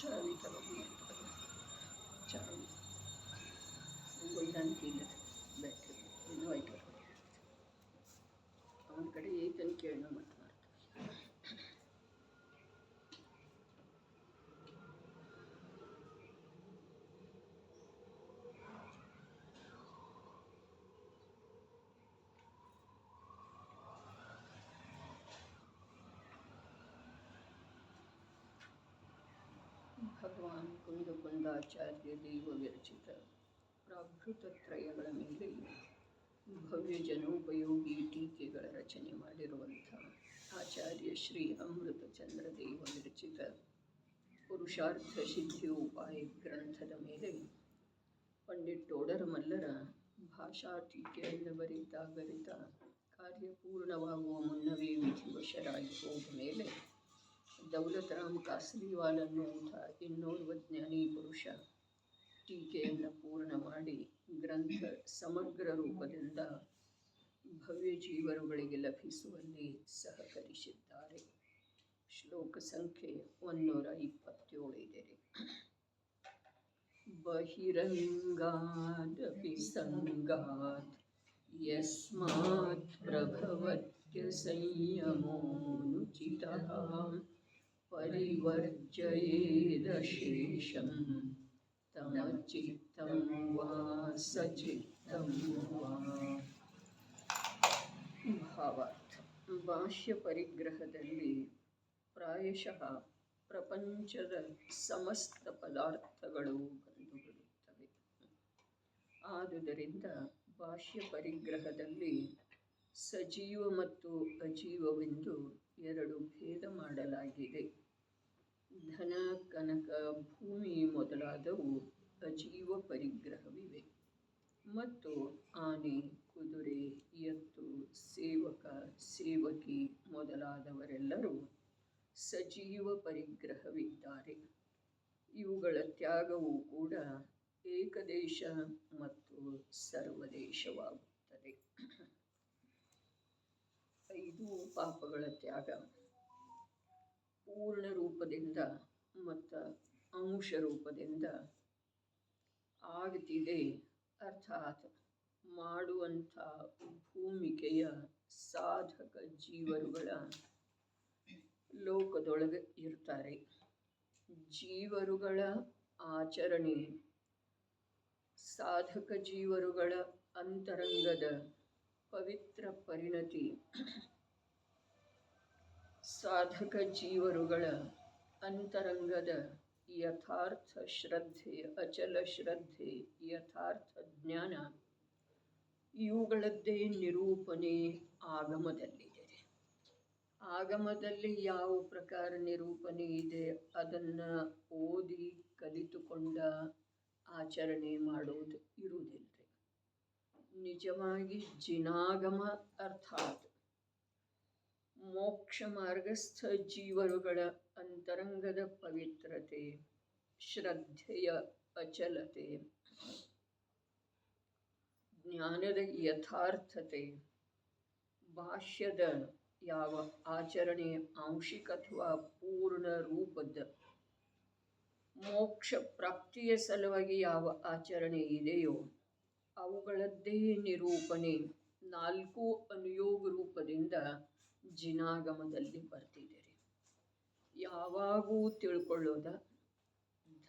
ಚಾವಿ ತಗೊಂಡು ಚಾವಿ ಒಯ್ದಾನ ಇಲ್ಲ ಬ್ಯಾಟ್ರಿ ಇನ್ನೂ ಐಟರ್ ಅವನ ಕಡೆ ಏತನ ಕೇಳೋಣ ಮತ್ತು ಭಗವಾನ್ ಕುಂದಕುಂದಾಚಾರ್ಯ ದೇವ ವಿರಚಿತ ಪ್ರಾಭೃತತ್ರಯಗಳ ಮೇಲೆ ಭವ್ಯ ಜನೋಪಯೋಗಿ ಟೀಕೆಗಳ ರಚನೆ ಮಾಡಿರುವಂಥ ಆಚಾರ್ಯ ಶ್ರೀ ಅಮೃತಚಂದ್ರ ದೇವ ವಿರಚಿತ ಪುರುಷಾರ್ಥ ಸಿದ್ಧಿಯೋಪಾಯ ಗ್ರಂಥದ ಮೇಲೆ ಪಂಡಿತ್ ಟೋಡರಮಲ್ಲರ ಭಾಷಾ ಟೀಕೆಯನ್ನು ಬರಿತಾ ಕಾರ್ಯಪೂರ್ಣವಾಗುವ ಮುನ್ನವೇ ವಿಧಿವಶರಾಗಿ ಹೋದ ಮೇಲೆ ದೌಲತರಾಮ್ ಕಾಸಲಿವಾಲ್ ಅನ್ನುವಂಥ ಇನ್ನೋರ್ವ ಜ್ಞಾನಿ ಪುರುಷ ಟೀಕೆಯನ್ನು ಪೂರ್ಣ ಮಾಡಿ ಗ್ರಂಥ ಸಮಗ್ರ ರೂಪದಿಂದ ಭವ್ಯ ಜೀವರುಗಳಿಗೆ ಲಭಿಸುವಲ್ಲಿ ಸಹಕರಿಸಿದ್ದಾರೆ. ಶ್ಲೋಕ ಸಂಖ್ಯೆ 127 ಇದೆ. ಬಹಿರಂಗಾದಪಿ ಸಂಗಾತ್ ಯಸ್ಮಾತ್ ಪ್ರಭವತ್ಯ ಸಂಯಮೋನುಚಿತಃ ಪರಿವರ್ಜಯೇದಶೇಷಂ ತಮಚಿತ್ತಂ ವಾ ಸಚಿತ್ತಂ ವಾ. ಭಾವಾರ್ಥ: ಭಾಷ್ಯ ಪರಿಗ್ರಹದಲ್ಲಿ ಪ್ರಾಯಶಃ ಪ್ರಪಂಚದ ಸಮಸ್ತ ಪದಾರ್ಥಗಳು ಬಂದುಬಿಡುತ್ತವೆ. ಆದುದರಿಂದ ಭಾಷ್ಯ ಪರಿಗ್ರಹದಲ್ಲಿ ಸಜೀವ ಮತ್ತು ಅಜೀವವೆಂದು ಎರಡು ಭೇದ ಮಾಡಲಾಗಿದೆ. ಧನ, ಕನಕ, ಭೂಮಿ ಮೊದಲಾದವು ಅಜೀವ ಪರಿಗ್ರಹವಿವೆ ಮತ್ತು ಆನೆ, ಕುದುರೆ, ಎತ್ತು, ಸೇವಕ, ಸೇವಕಿ ಮೊದಲಾದವರೆಲ್ಲರೂ ಸಜೀವ ಪರಿಗ್ರಹವಿದ್ದಾರೆ. ಇವುಗಳ ತ್ಯಾಗವೂ ಕೂಡ ಏಕದೇಶ ಮತ್ತು ಸರ್ವದೇಶವಾಗುತ್ತದೆ. 5 ಪಾಪಗಳ ತ್ಯಾಗ ಪೂರ್ಣ ರೂಪದಿಂದ ಮತ್ತು ಅಂಶ ರೂಪದಿಂದ ಆಗ್ತಿದೆ. ಅರ್ಥಾತ್ ಮಾಡುವಂಥ ಭೂಮಿಕೆಯ ಸಾಧಕ ಜೀವರುಗಳ ಲೋಕದೊಳಗೆ ಇರ್ತಾರೆ. ಜೀವರುಗಳ ಆಚರಣೆ ಸಾಧಕ ಜೀವರುಗಳ ಅಂತರಂಗದ ಪವಿತ್ರ ಪರಿಣತಿ, ಸಾಧಕ ಜೀವರುಗಳ ಅಂತರಂಗದ ಯಥಾರ್ಥ ಶ್ರದ್ಧೆ, ಅಚಲ ಶ್ರದ್ಧೆ, ಯಥಾರ್ಥ ಜ್ಞಾನ ಇವುಗಳದ್ದೇ ನಿರೂಪಣೆ ಆಗಮದಲ್ಲಿದೆ. ಆಗಮದಲ್ಲಿ ಯಾವ ಪ್ರಕಾರ ನಿರೂಪಣೆ ಇದೆ ಅದನ್ನು ಓದಿ ಕಲಿತುಕೊಂಡ ಆಚರಣೆ ಮಾಡೋದು ಇರುವುದಿಲ್ಲ. ನಿಜವಾಗಿ ಜಿನಾಗಮ ಅರ್ಥಾತ್ ಮೋಕ್ಷ ಮಾರ್ಗಸ್ಥ ಜೀವರುಗಳ ಅಂತರಂಗದ ಪವಿತ್ರತೆ, ಶ್ರದ್ಧೆಯ ಅಚಲತೆ, ಜ್ಞಾನದ ಯಥಾರ್ಥತೆ, ಭಾಷ್ಯದ ಯಾವ ಆಚರಣೆ ಆಂಶಿಕ ಅಥವಾ ಪೂರ್ಣ ರೂಪದ ಮೋಕ್ಷ ಪ್ರಾಪ್ತಿಯ ಸಲುವಾಗಿ ಯಾವ ಆಚರಣೆ ಇದೆಯೋ ಅವುಗಳದ್ದೇ ನಿರೂಪಣೆ 4 ಅನುಯೋಗ ರೂಪದಿಂದ ಜಿನಾಗಮದಲ್ಲಿ ಬರ್ತಿದೆ. ಯಾವಾಗೂ ತಿಳ್ಕೊಳ್ಳೋದ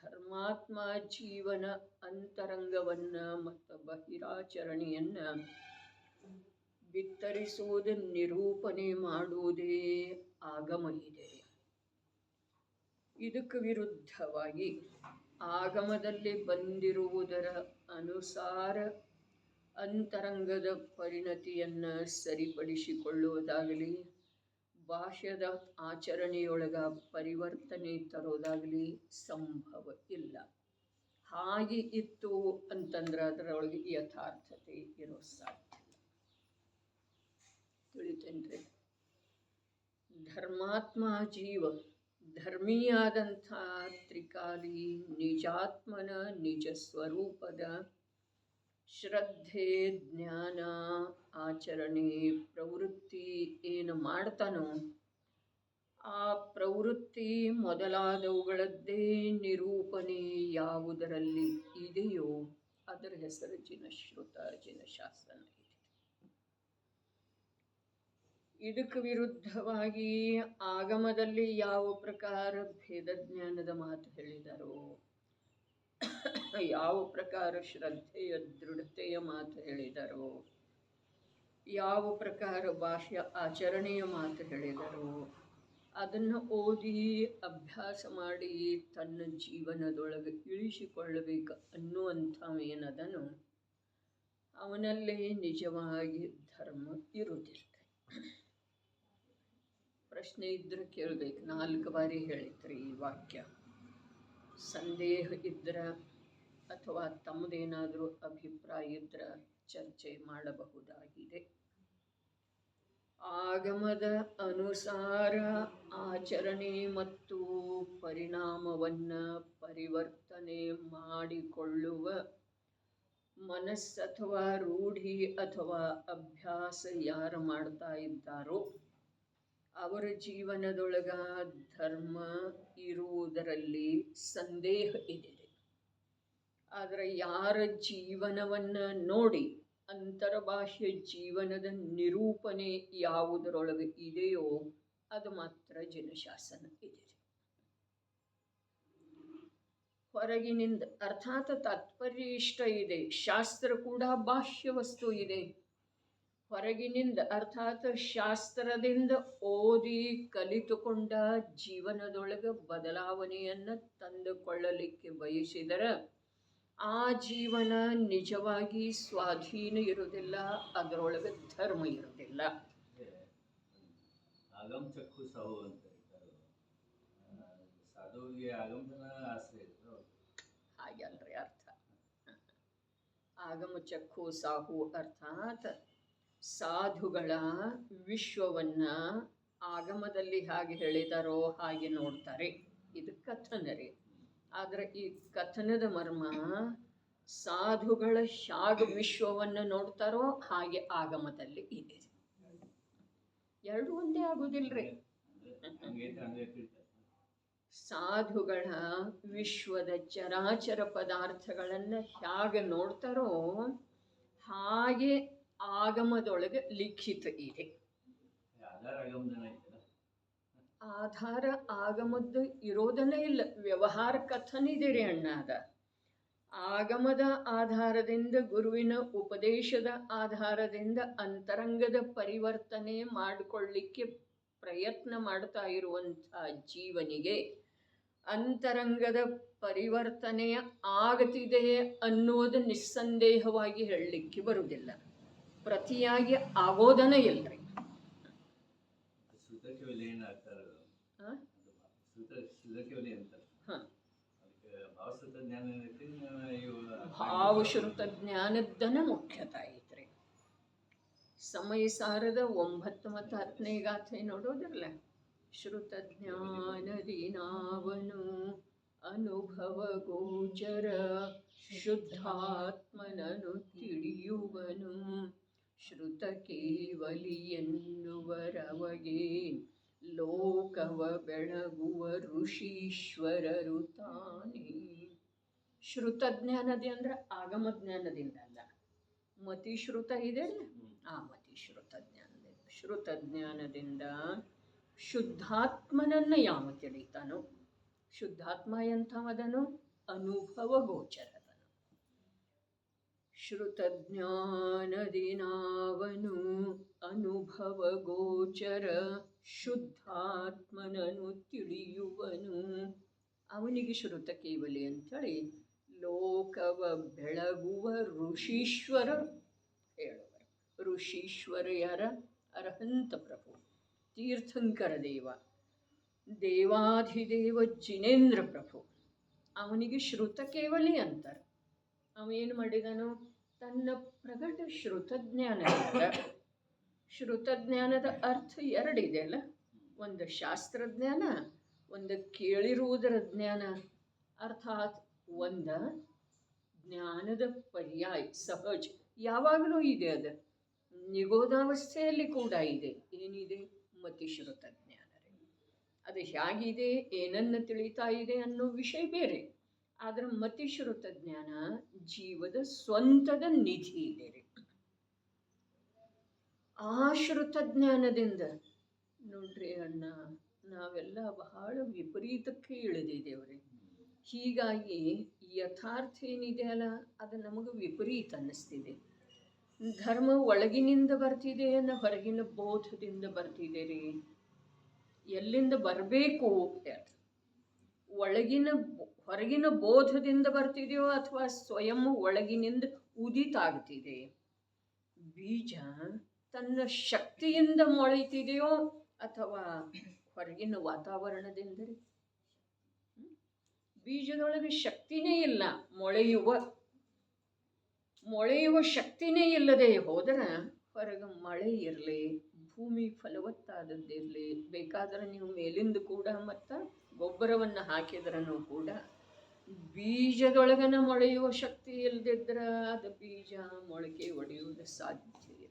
ಧರ್ಮಾತ್ಮ ಜೀವನ ಅಂತರಂಗವನ್ನು ಮತ್ತು ಬಹಿರಾಚರಣೆಯನ್ನು ಬಿತ್ತರಿಸುವುದು, ನಿರೂಪಣೆ ಮಾಡುವುದೇ ಆಗಮ ಇದೆ. ಇದಕ್ಕೆ ವಿರುದ್ಧವಾಗಿ ಆಗಮದಲ್ಲಿ ಬಂದಿರುವುದರ ಅನುಸಾರ ಅಂತರಂಗದ ಪರಿಣತಿಯನ್ನು ಸರಿಪಡಿಸಿಕೊಳ್ಳುವುದಾಗಲಿ, ಭಾಷ್ಯದ ಆಚರಣೆಯೊಳಗ ಪರಿವರ್ತನೆ ತರೋದಾಗಲಿ ಸಂಭವ ಇಲ್ಲ. ಹಾಗೆ ಇತ್ತು ಅಂತಂದ್ರೆ ಅದರೊಳಗೆ ಯಥಾರ್ಥತೆ ಇರೋ ಸಾಧ್ಯ. ತಿಳಿತೇನ್ರಿ? ಧರ್ಮಾತ್ಮ ಜೀವ ಧರ್ಮೀಯಾದಂಥ ತ್ರಿಕಾಲಿ ನಿಜಾತ್ಮನ ನಿಜ ಸ್ವರೂಪದ ಶ್ರದ್ಧೆ, ಜ್ಞಾನ, ಆಚರಣೆ, ಪ್ರವೃತ್ತಿ ಏನು ಮಾಡ್ತಾನೋ ಆ ಪ್ರವೃತ್ತಿ ಮೊದಲಾದವುಗಳದ್ದೇ ನಿರೂಪಣೆ ಯಾವುದರಲ್ಲಿ ಇದೆಯೋ ಅದರ ಹೆಸರು ಜಿನಶ್ರುತ ಜಿನಶಾಸನ ಇದೆ. ಇದಕ್ಕೆ ವಿರುದ್ಧವಾಗಿ ಆಗಮದಲ್ಲಿ ಯಾವ ಪ್ರಕಾರ ಭೇದ ಜ್ಞಾನದ ಮಾತು ಹೇಳಿದರೋ, ಯಾವ ಪ್ರಕಾರ ಶ್ರದ್ಧೆಯ ದೃಢತೆಯ ಮಾತು ಹೇಳಿದರೋ, ಯಾವ ಪ್ರಕಾರ ಬಾಹ್ಯ ಆಚರಣೆಯ ಮಾತು ಹೇಳಿದರೋ ಅದನ್ನು ಓದಿ ಅಭ್ಯಾಸ ಮಾಡಿ ತನ್ನ ಜೀವನದೊಳಗೆ ಇಳಿಸಿಕೊಳ್ಳಬೇಕು ಅನ್ನುವಂಥವೇನದನು ಅವನಲ್ಲಿ ನಿಜವಾಗಿ ಧರ್ಮ ಇರುವುದಿಲ್ಲ. ಪ್ರಶ್ನೆ ಇದ್ರೆ ಕೇಳಬೇಕು. 4 ಬಾರಿ ಹೇಳಿದ್ರಿ ಈ ವಾಕ್ಯ. ಸಂದೇಹ ಇದ್ರೆ ಅಥವಾ ತಮ್ಮದೇನಾದರೂ ಅಭಿಪ್ರಾಯ ಇದ್ರೆ ಚರ್ಚೆ ಮಾಡಬಹುದಾಗಿದೆ. ಆಗಮದ ಅನುಸಾರ ಆಚರಣೆ ಮತ್ತು ಪರಿಣಾಮವನ್ನು ಪರಿವರ್ತನೆ ಮಾಡಿಕೊಳ್ಳುವ ಮನಸ್ಸಥವಾ ರೂಢಿ ಅಥವಾ ಅಭ್ಯಾಸ ಯಾರು ಮಾಡ್ತಾ ಇದ್ದಾರೋ ಅವರ ಜೀವನದೊಳಗ ಧರ್ಮ ಇರುವುದರಲ್ಲಿ ಸಂದೇಹ ಇದೆ. ಆದರೆ ಯಾರ ಜೀವನವನ್ನು ನೋಡಿ ಅಂತರ್ಬಾಹ್ಯ ಜೀವನದ ನಿರೂಪಣೆ ಯಾವುದರೊಳಗೆ ಇದೆಯೋ ಅದು ಮಾತ್ರ ಜಿನಶಾಸನ ಇದೆ. ಹೊರಗಿನಿಂದ ಅರ್ಥಾತ್ ತಾತ್ಪರ್ಯ ಇಷ್ಟ ಇದೆ. ಶಾಸ್ತ್ರ ಕೂಡ ಬಾಹ್ಯ ವಸ್ತು ಇದೆ. ಹೊರಗಿನಿಂದ ಅರ್ಥಾತ್ ಶಾಸ್ತ್ರದಿಂದ ಓದಿ ಕಲಿತುಕೊಂಡ ಜೀವನದೊಳಗೆ ಬದಲಾವಣೆಯನ್ನು ತಂದುಕೊಳ್ಳಲಿಕ್ಕೆ ಬಯಸಿದರೆ ಆ ಜೀವನ ನಿಜವಾಗಿ ಸ್ವಾಧೀನ ಇರುವುದಿಲ್ಲ, ಅದರೊಳಗೆ ಧರ್ಮ ಇರುವುದಿಲ್ಲ. ಆಗಮ ಚಕ್ಷು ಸಾಹು ಅಂತ ಸಾಧುವಿಗೆ ಆಗಮನ ಆಶ್ರಯ ಹಾಗಲ್ರಿ ಅರ್ಥ. ಆಗಮ ಚಕ್ಷು ಸಾಹು ಅರ್ಥಾತ್ ಸಾಧುಗಳ ವಿಶ್ವವನ್ನ ಆಗಮದಲ್ಲಿ ಹಾಗೆ ಹೇಳಿದಾರೋ ಹಾಗೆ ನೋಡ್ತಾರೆ. ಇದು ಕಥನ ರೀ. ಆದರೆ ಈ ಕಥನದ ಮರ್ಮ ಸಾಧುಗಳ ಹೇಗೆ ವಿಶ್ವವನ್ನು ನೋಡ್ತಾರೋ ಹಾಗೆ ಆಗಮದಲ್ಲಿ ಇದೆ. ಎರಡು ಒಂದೇ ಆಗುದಿಲ್ರಿ. ಸಾಧುಗಳ ವಿಶ್ವದ ಚರಾಚರ ಪದಾರ್ಥಗಳನ್ನು ಹೇಗೆ ನೋಡ್ತಾರೋ ಹಾಗೆ ಆಗಮದೊಳಗೆ ಲಿಖಿತ ಇದೆ. ಆಧಾರ ಆಗಮದ್ದು ಇರೋದನ್ನೇ ಇಲ್ಲ. ವ್ಯವಹಾರ ಕಥನಿದೆ ಅಣ್ಣ. ಅದ ಆಗಮದ ಆಧಾರದಿಂದ ಗುರುವಿನ ಉಪದೇಶದ ಆಧಾರದಿಂದ ಅಂತರಂಗದ ಪರಿವರ್ತನೆ ಮಾಡಿಕೊಳ್ಳಿಕ್ಕೆ ಪ್ರಯತ್ನ ಮಾಡ್ತಾ ಇರುವಂಥ ಜೀವನಿಗೆ ಅಂತರಂಗದ ಪರಿವರ್ತನೆಯ ಆಗತಿದೆ ಅನ್ನೋದು ನಿಸ್ಸಂದೇಹವಾಗಿ ಹೇಳಲಿಕ್ಕೆ ಬರುವುದಿಲ್ಲ. ಪ್ರತಿಯಾಗಿ ಆಗೋದನ ಇಲ್ರಿ. ಭಾವಶ್ರುತ ಜ್ಞಾನದ್ದನ ಮುಖ್ಯತ ಐತ್ರಿ. ಸಮಯ ಸಾರದ 9 ಮತ್ತು 10ನೇ ಗಾಥೆ ನೋಡೋದಿರಲ್ಲ. ಶ್ರುತ ಜ್ಞಾನದಿ ನಾವನು ಅನುಭವ ಗೋಚರ ಶುದ್ಧಾತ್ಮನನು ತಿಳಿಯುವನು ಶ್ರುತ ಕೇವಲಿ ಎನ್ನುವರವಗೆ ಲೋಕವ ಬೆಳಗುವ ಋಷೀಶ್ವರರು ತಾನೇ. ಶ್ರುತಜ್ಞಾನದಿ ಅಂದ್ರೆ ಆಗಮ ಜ್ಞಾನದಿಂದ ಅಲ್ಲ, ಮತಿಶ್ರುತ ಇದೆ ಅಲ್ಲ, ಆ ಮತಿಶ್ರುತ ಜ್ಞಾನದಿಂದ. ಶ್ರುತಜ್ಞಾನದಿಂದ ಶುದ್ಧಾತ್ಮನನ್ನು ಯಾವ ತಿಳಿತಾನೋ, ಶುದ್ಧಾತ್ಮ ಎಂಥವದನು? ಅನುಭವ ಗೋಚರದನು. ಶ್ರುತಜ್ಞಾನದಿ ನಾವನು ಅನುಭವ ಗೋಚರ ಶುದ್ಧಾತ್ಮನನು ತಿಳಿಯುವನು. ಅವನಿಗೆ ಶ್ರುತ ಕೇವಲಿ ಅಂಥೇಳಿ ಲೋಕವ ಬೆಳಗುವ ಋಷೀಶ್ವರರು ಹೇಳುವರು. ಋಷೀಶ್ವರ ಯಾರ? ಅರ್ಹಂತ ಪ್ರಭು, ತೀರ್ಥಂಕರ ದೇವ, ದೇವಾಧಿದೇವ ಜಿನೇಂದ್ರ ಪ್ರಭು. ಅವನಿಗೆ ಶ್ರುತ ಕೇವಲಿ ಅಂತಾರೆ. ಅವೇನು ಮಾಡಿದನು? ತನ್ನ ಪ್ರಗಟ ಶ್ರುತಜ್ಞಾನದಿಂದ. ಶ್ರುತಜ್ಞಾನದ ಅರ್ಥ ಎರಡಿದೆ ಅಲ್ಲ, ಒಂದು ಶಾಸ್ತ್ರಜ್ಞಾನ, ಒಂದು ಕೇಳಿರುವುದರ ಜ್ಞಾನ. ಅರ್ಥಾತ್ ಒಂದು ಜ್ಞಾನದ ಪರ್ಯಾಯ ಸಹಜ ಯಾವಾಗಲೂ ಇದೆ. ಅದು ನಿಗೋಧಾವಸ್ಥೆಯಲ್ಲಿ ಕೂಡ ಇದೆ. ಏನಿದೆ? ಮತಿಶ್ರುತ ಜ್ಞಾನ. ಅದು ಹೇಗಿದೆ, ಏನನ್ನು ತಿಳಿತಾ ಇದೆ ಅನ್ನೋ ವಿಷಯ ಬೇರೆ. ಆದ್ರೆ ಮತಿಶ್ರುತ ಜ್ಞಾನ ಜೀವದ ಸ್ವಂತದ ನಿಧಿ ಇದೆ ರೀ. ಆ ಶ್ರುತ ಜ್ಞಾನದಿಂದ ನೋಡ್ರಿ ಅಣ್ಣ, ನಾವೆಲ್ಲ ಬಹಳ ವಿಪರೀತಕ್ಕೆ ಇಳಿದಿದ್ದೇವ್ರಿ. ಹೀಗಾಗಿ ಯಥಾರ್ಥ ಏನಿದೆ ಅಲ್ಲ, ಅದು ನಮಗೆ ವಿಪರೀತ ಅನ್ನಿಸ್ತಿದೆ. ಧರ್ಮ ಒಳಗಿನಿಂದ ಬರ್ತಿದೆ ಅನ್ನೋ ಹೊರಗಿನ ಬೋಧದಿಂದ ಬರ್ತಿದೆ ರೀ. ಎಲ್ಲಿಂದ ಬರಬೇಕು, ಹೊರಗಿನ ಬೋಧದಿಂದ ಬರ್ತಿದೆಯೋ ಅಥವಾ ಸ್ವಯಂ ಒಳಗಿನಿಂದ ಉದಿತಾಗ್ತಿದೆ? ಬೀಜ ತನ್ನ ಶಕ್ತಿಯಿಂದ ಮೊಳೆತಿದೆಯೋ ಅಥವಾ ಹೊರಗಿನ ವಾತಾವರಣದಿಂದ? ಬೀಜದೊಳಗೆ ಶಕ್ತಿನೇ ಇಲ್ಲ, ಮೊಳೆಯುವ ಶಕ್ತಿನೇ ಇಲ್ಲದೆ ಹೋದರೆ ಹೊರಗೆ ಮಳೆ ಇರಲಿ, ಭೂಮಿ ಫಲವತ್ತಾದದ್ದಿರಲಿ, ಬೇಕಾದರೆ ನೀವು ಮೇಲಿಂದ ಕೂಡ ಮತ್ತು ಗೊಬ್ಬರವನ್ನು ಹಾಕಿದ್ರೂ ಕೂಡ ಬೀಜದೊಳಗನ ಮೊಳೆಯುವ ಶಕ್ತಿ ಇಲ್ಲದಿದ್ರೆ ಅದು ಬೀಜ ಮೊಳಕೆ ಒಡೆಯುವುದು ಸಾಧ್ಯ ಇಲ್ಲ.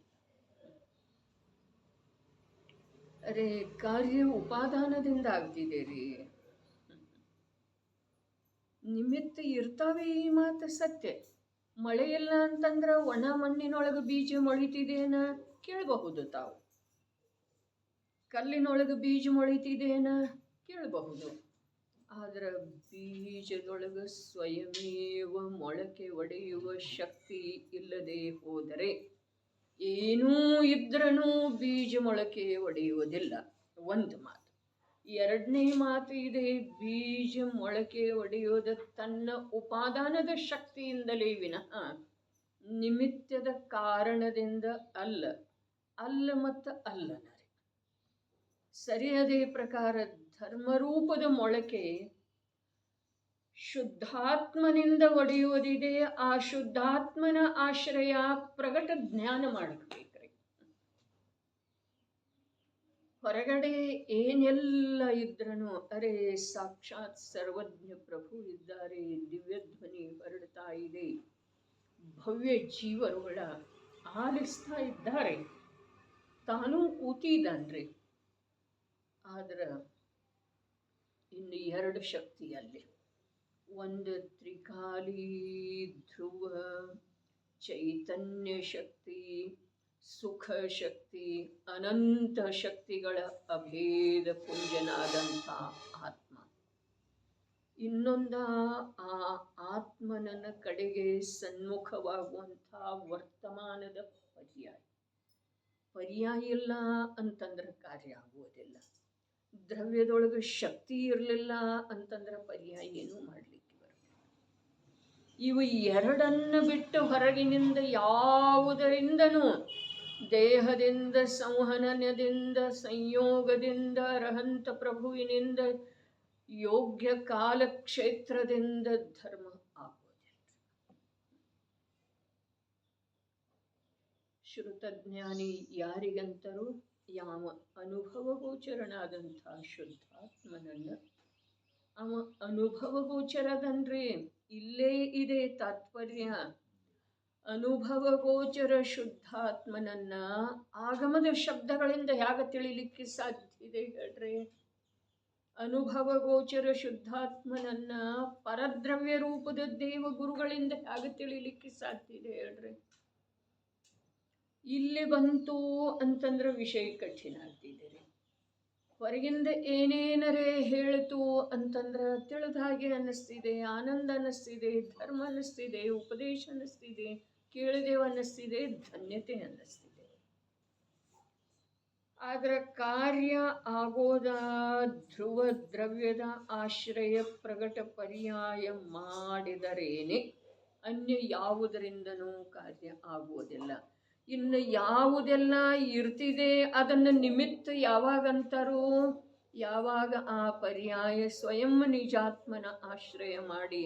ಅರೆ ಕಾರ್ಯ ಉಪಾದಾನದಿಂದ ಆಗ್ತಿದೆ ರೀ. ನಿಮಿತ್ತ ಇರ್ತಾವೆ, ಈ ಮಾತು ಸತ್ಯ. ಮಳೆ ಇಲ್ಲ ಅಂತಂದ್ರೆ ಒಣ ಮಣ್ಣಿನೊಳಗೆ ಬೀಜ ಮೊಳಿತಿದೇನ ಕೇಳಬಹುದು ತಾವು. ಕಲ್ಲಿನೊಳಗೆ ಬೀಜ ಮೊಳಿತಿದೇನ ಕೇಳಬಹುದು. ಆದ್ರೆ ಬೀಜದೊಳಗೆ ಸ್ವಯಮೇವ ಮೊಳಕೆ ಒಡೆಯುವ ಶಕ್ತಿ ಇಲ್ಲದೆ ಹೋದರೆ ಏನೂ ಇದ್ರೂ ಬೀಜ ಮೊಳಕೆ ಒಡೆಯುವುದಿಲ್ಲ, ಒಂದು ಮಾತು. ಎರಡನೇ ಮಾತು ಇದೆ, ಬೀಜ ಮೊಳಕೆ ಒಡೆಯೋದು ತನ್ನ ಉಪಾದಾನದ ಶಕ್ತಿಯಿಂದಲೇ ವಿನಃ ನಿಮಿತ್ತದ ಕಾರಣದಿಂದ ಅಲ್ಲ. ಅಲ್ಲ ಮತ್ತು ಅಲ್ಲನರೆ ಸರಿಯದೇ ಪ್ರಕಾರ ಧರ್ಮರೂಪದ ಮೊಳಕೆ ಶುದ್ಧಾತ್ಮನಿಂದ ಒಡೆಯುವುದಿದೆ. ಆ ಶುದ್ಧಾತ್ಮನ ಆಶ್ರಯ ಪ್ರಗಟ ಜ್ಞಾನ ಮಾಡಬೇಕ್ರಿ. ಹೊರಗಡೆ ಏನೆಲ್ಲ ಇದ್ರೂ ಅರೆ ಸಾಕ್ಷಾತ್ ಸರ್ವಜ್ಞ ಪ್ರಭು ಇದ್ದಾರೆ, ದಿವ್ಯಧ್ವನಿ ಹೊರಡ್ತಾ ಇದೆ, ಭವ್ಯ ಜೀವರುಗಳ ಆಲಿಸ್ತಾ ಇದ್ದಾರೆ, ತಾನೂ ಕೂತಿದ್ದಾನ್ರಿ. ಆದ್ರೆ ಇನ್ನು ಎರಡು ಶಕ್ತಿಯಲ್ಲಿ, ಒಂದು ತ್ರಿಕಾಲಿ ಧ್ರುವ ಚೈತನ್ಯ ಶಕ್ತಿ, ಸುಖ ಶಕ್ತಿ, ಅನಂತ ಶಕ್ತಿಗಳ ಅಭೇದ ಪುಂಜನಾದಂಥ ಆತ್ಮ. ಇನ್ನೊಂದ ಆ ಆತ್ಮನ ಕಡೆಗೆ ಸನ್ಮುಖವಾಗುವಂಥ ವರ್ತಮಾನದ ಪರ್ಯಾಯ ಇಲ್ಲ ಅಂತಂದ್ರೆ ಕಾರ್ಯ ಆಗುವುದಿಲ್ಲ. ದ್ರವ್ಯದೊಳಗೆ ಶಕ್ತಿ ಇರಲಿಲ್ಲ ಅಂತಂದ್ರೆ ಪರ್ಯಾಯ ಏನೂ ಮಾಡಲಿಕ್ಕೆ ಬರಲಿಲ್ಲ. ಇವು ಎರಡನ್ನು ಬಿಟ್ಟು ಹೊರಗಿನಿಂದ ಯಾವುದರಿಂದನೂ, ದೇಹದಿಂದ, ಸಂವಹನದಿಂದ, ಸಂಯೋಗದಿಂದ, ಅರ್ಹಂತ ಪ್ರಭುವಿನಿಂದ, ಯೋಗ್ಯ ಕಾಲಕ್ಷೇತ್ರದಿಂದ ಧರ್ಮ ಆಗುವುದಿಲ್ಲ. ಶ್ರುತಜ್ಞಾನಿ ಯಾರಿಗಂತರೂ ಯಾವ ಅನುಭವಗೋಚರನಾದಂಥ ಶುದ್ಧಾತ್ಮನನ್ನ, ಅವ ಅನುಭವಗೋಚರದನ್ರಿ. ಇಲ್ಲೇ ಇದೆ ತಾತ್ಪರ್ಯ. ಅನುಭವಗೋಚರ ಶುದ್ಧಾತ್ಮನನ್ನ ಆಗಮದ ಶಬ್ದಗಳಿಂದ ಹೇಗೆ ತಿಳಿಲಿಕ್ಕೆ ಸಾಧ್ಯ ಇದೆ ಹೇಳ್ರಿ? ಅನುಭವಗೋಚರ ಶುದ್ಧಾತ್ಮನನ್ನ ಪರದ್ರವ್ಯ ರೂಪದ ದೇವಗುರುಗಳಿಂದ ಹೇಗೆ ತಿಳಿಲಿಕ್ಕೆ ಸಾಧ್ಯ ಇದೆ ಹೇಳ್ರಿ? ಇಲ್ಲಿ ಬಂತು ಅಂತಂದ್ರೆ ವಿಷಯ ಕಠಿಣ ಆಗ್ತಿದೆ ರೀ. ಹೊರಗಿಂದ ಏನೇನರೇ ಹೇಳ್ತು ಅಂತಂದ್ರೆ ತಿಳಿದ ಹಾಗೆ ಅನ್ನಿಸ್ತಿದೆ, ಆನಂದ ಅನ್ನಿಸ್ತಿದೆ, ಧರ್ಮ ಅನ್ನಿಸ್ತಿದೆ, ಉಪದೇಶ ಅನ್ನಿಸ್ತಿದೆ, ಕೇಳಿದೇವು ಅನ್ನಿಸ್ತಿದೆ, ಧನ್ಯತೆ ಅನ್ನಿಸ್ತಿದೆ. ಆದ್ರೆ ಕಾರ್ಯ ಆಗೋದ ಧ್ರುವ ದ್ರವ್ಯದ ಆಶ್ರಯ ಪ್ರಗಟ ಪರ್ಯಾಯ ಮಾಡಿದರೇನೆ, ಅನ್ಯ ಯಾವುದರಿಂದನೂ ಕಾರ್ಯ ಆಗುವುದಿಲ್ಲ. ಇನ್ನು ಯಾವುದೆಲ್ಲ ಇರ್ತಿದೆ ಅದನ್ನು ನಿಮಿತ್ತ ಯಾವಾಗಂತಾರೋ, ಯಾವಾಗ ಆ ಪರ್ಯಾಯ ಸ್ವಯಂ ನಿಜಾತ್ಮನ ಆಶ್ರಯ ಮಾಡಿ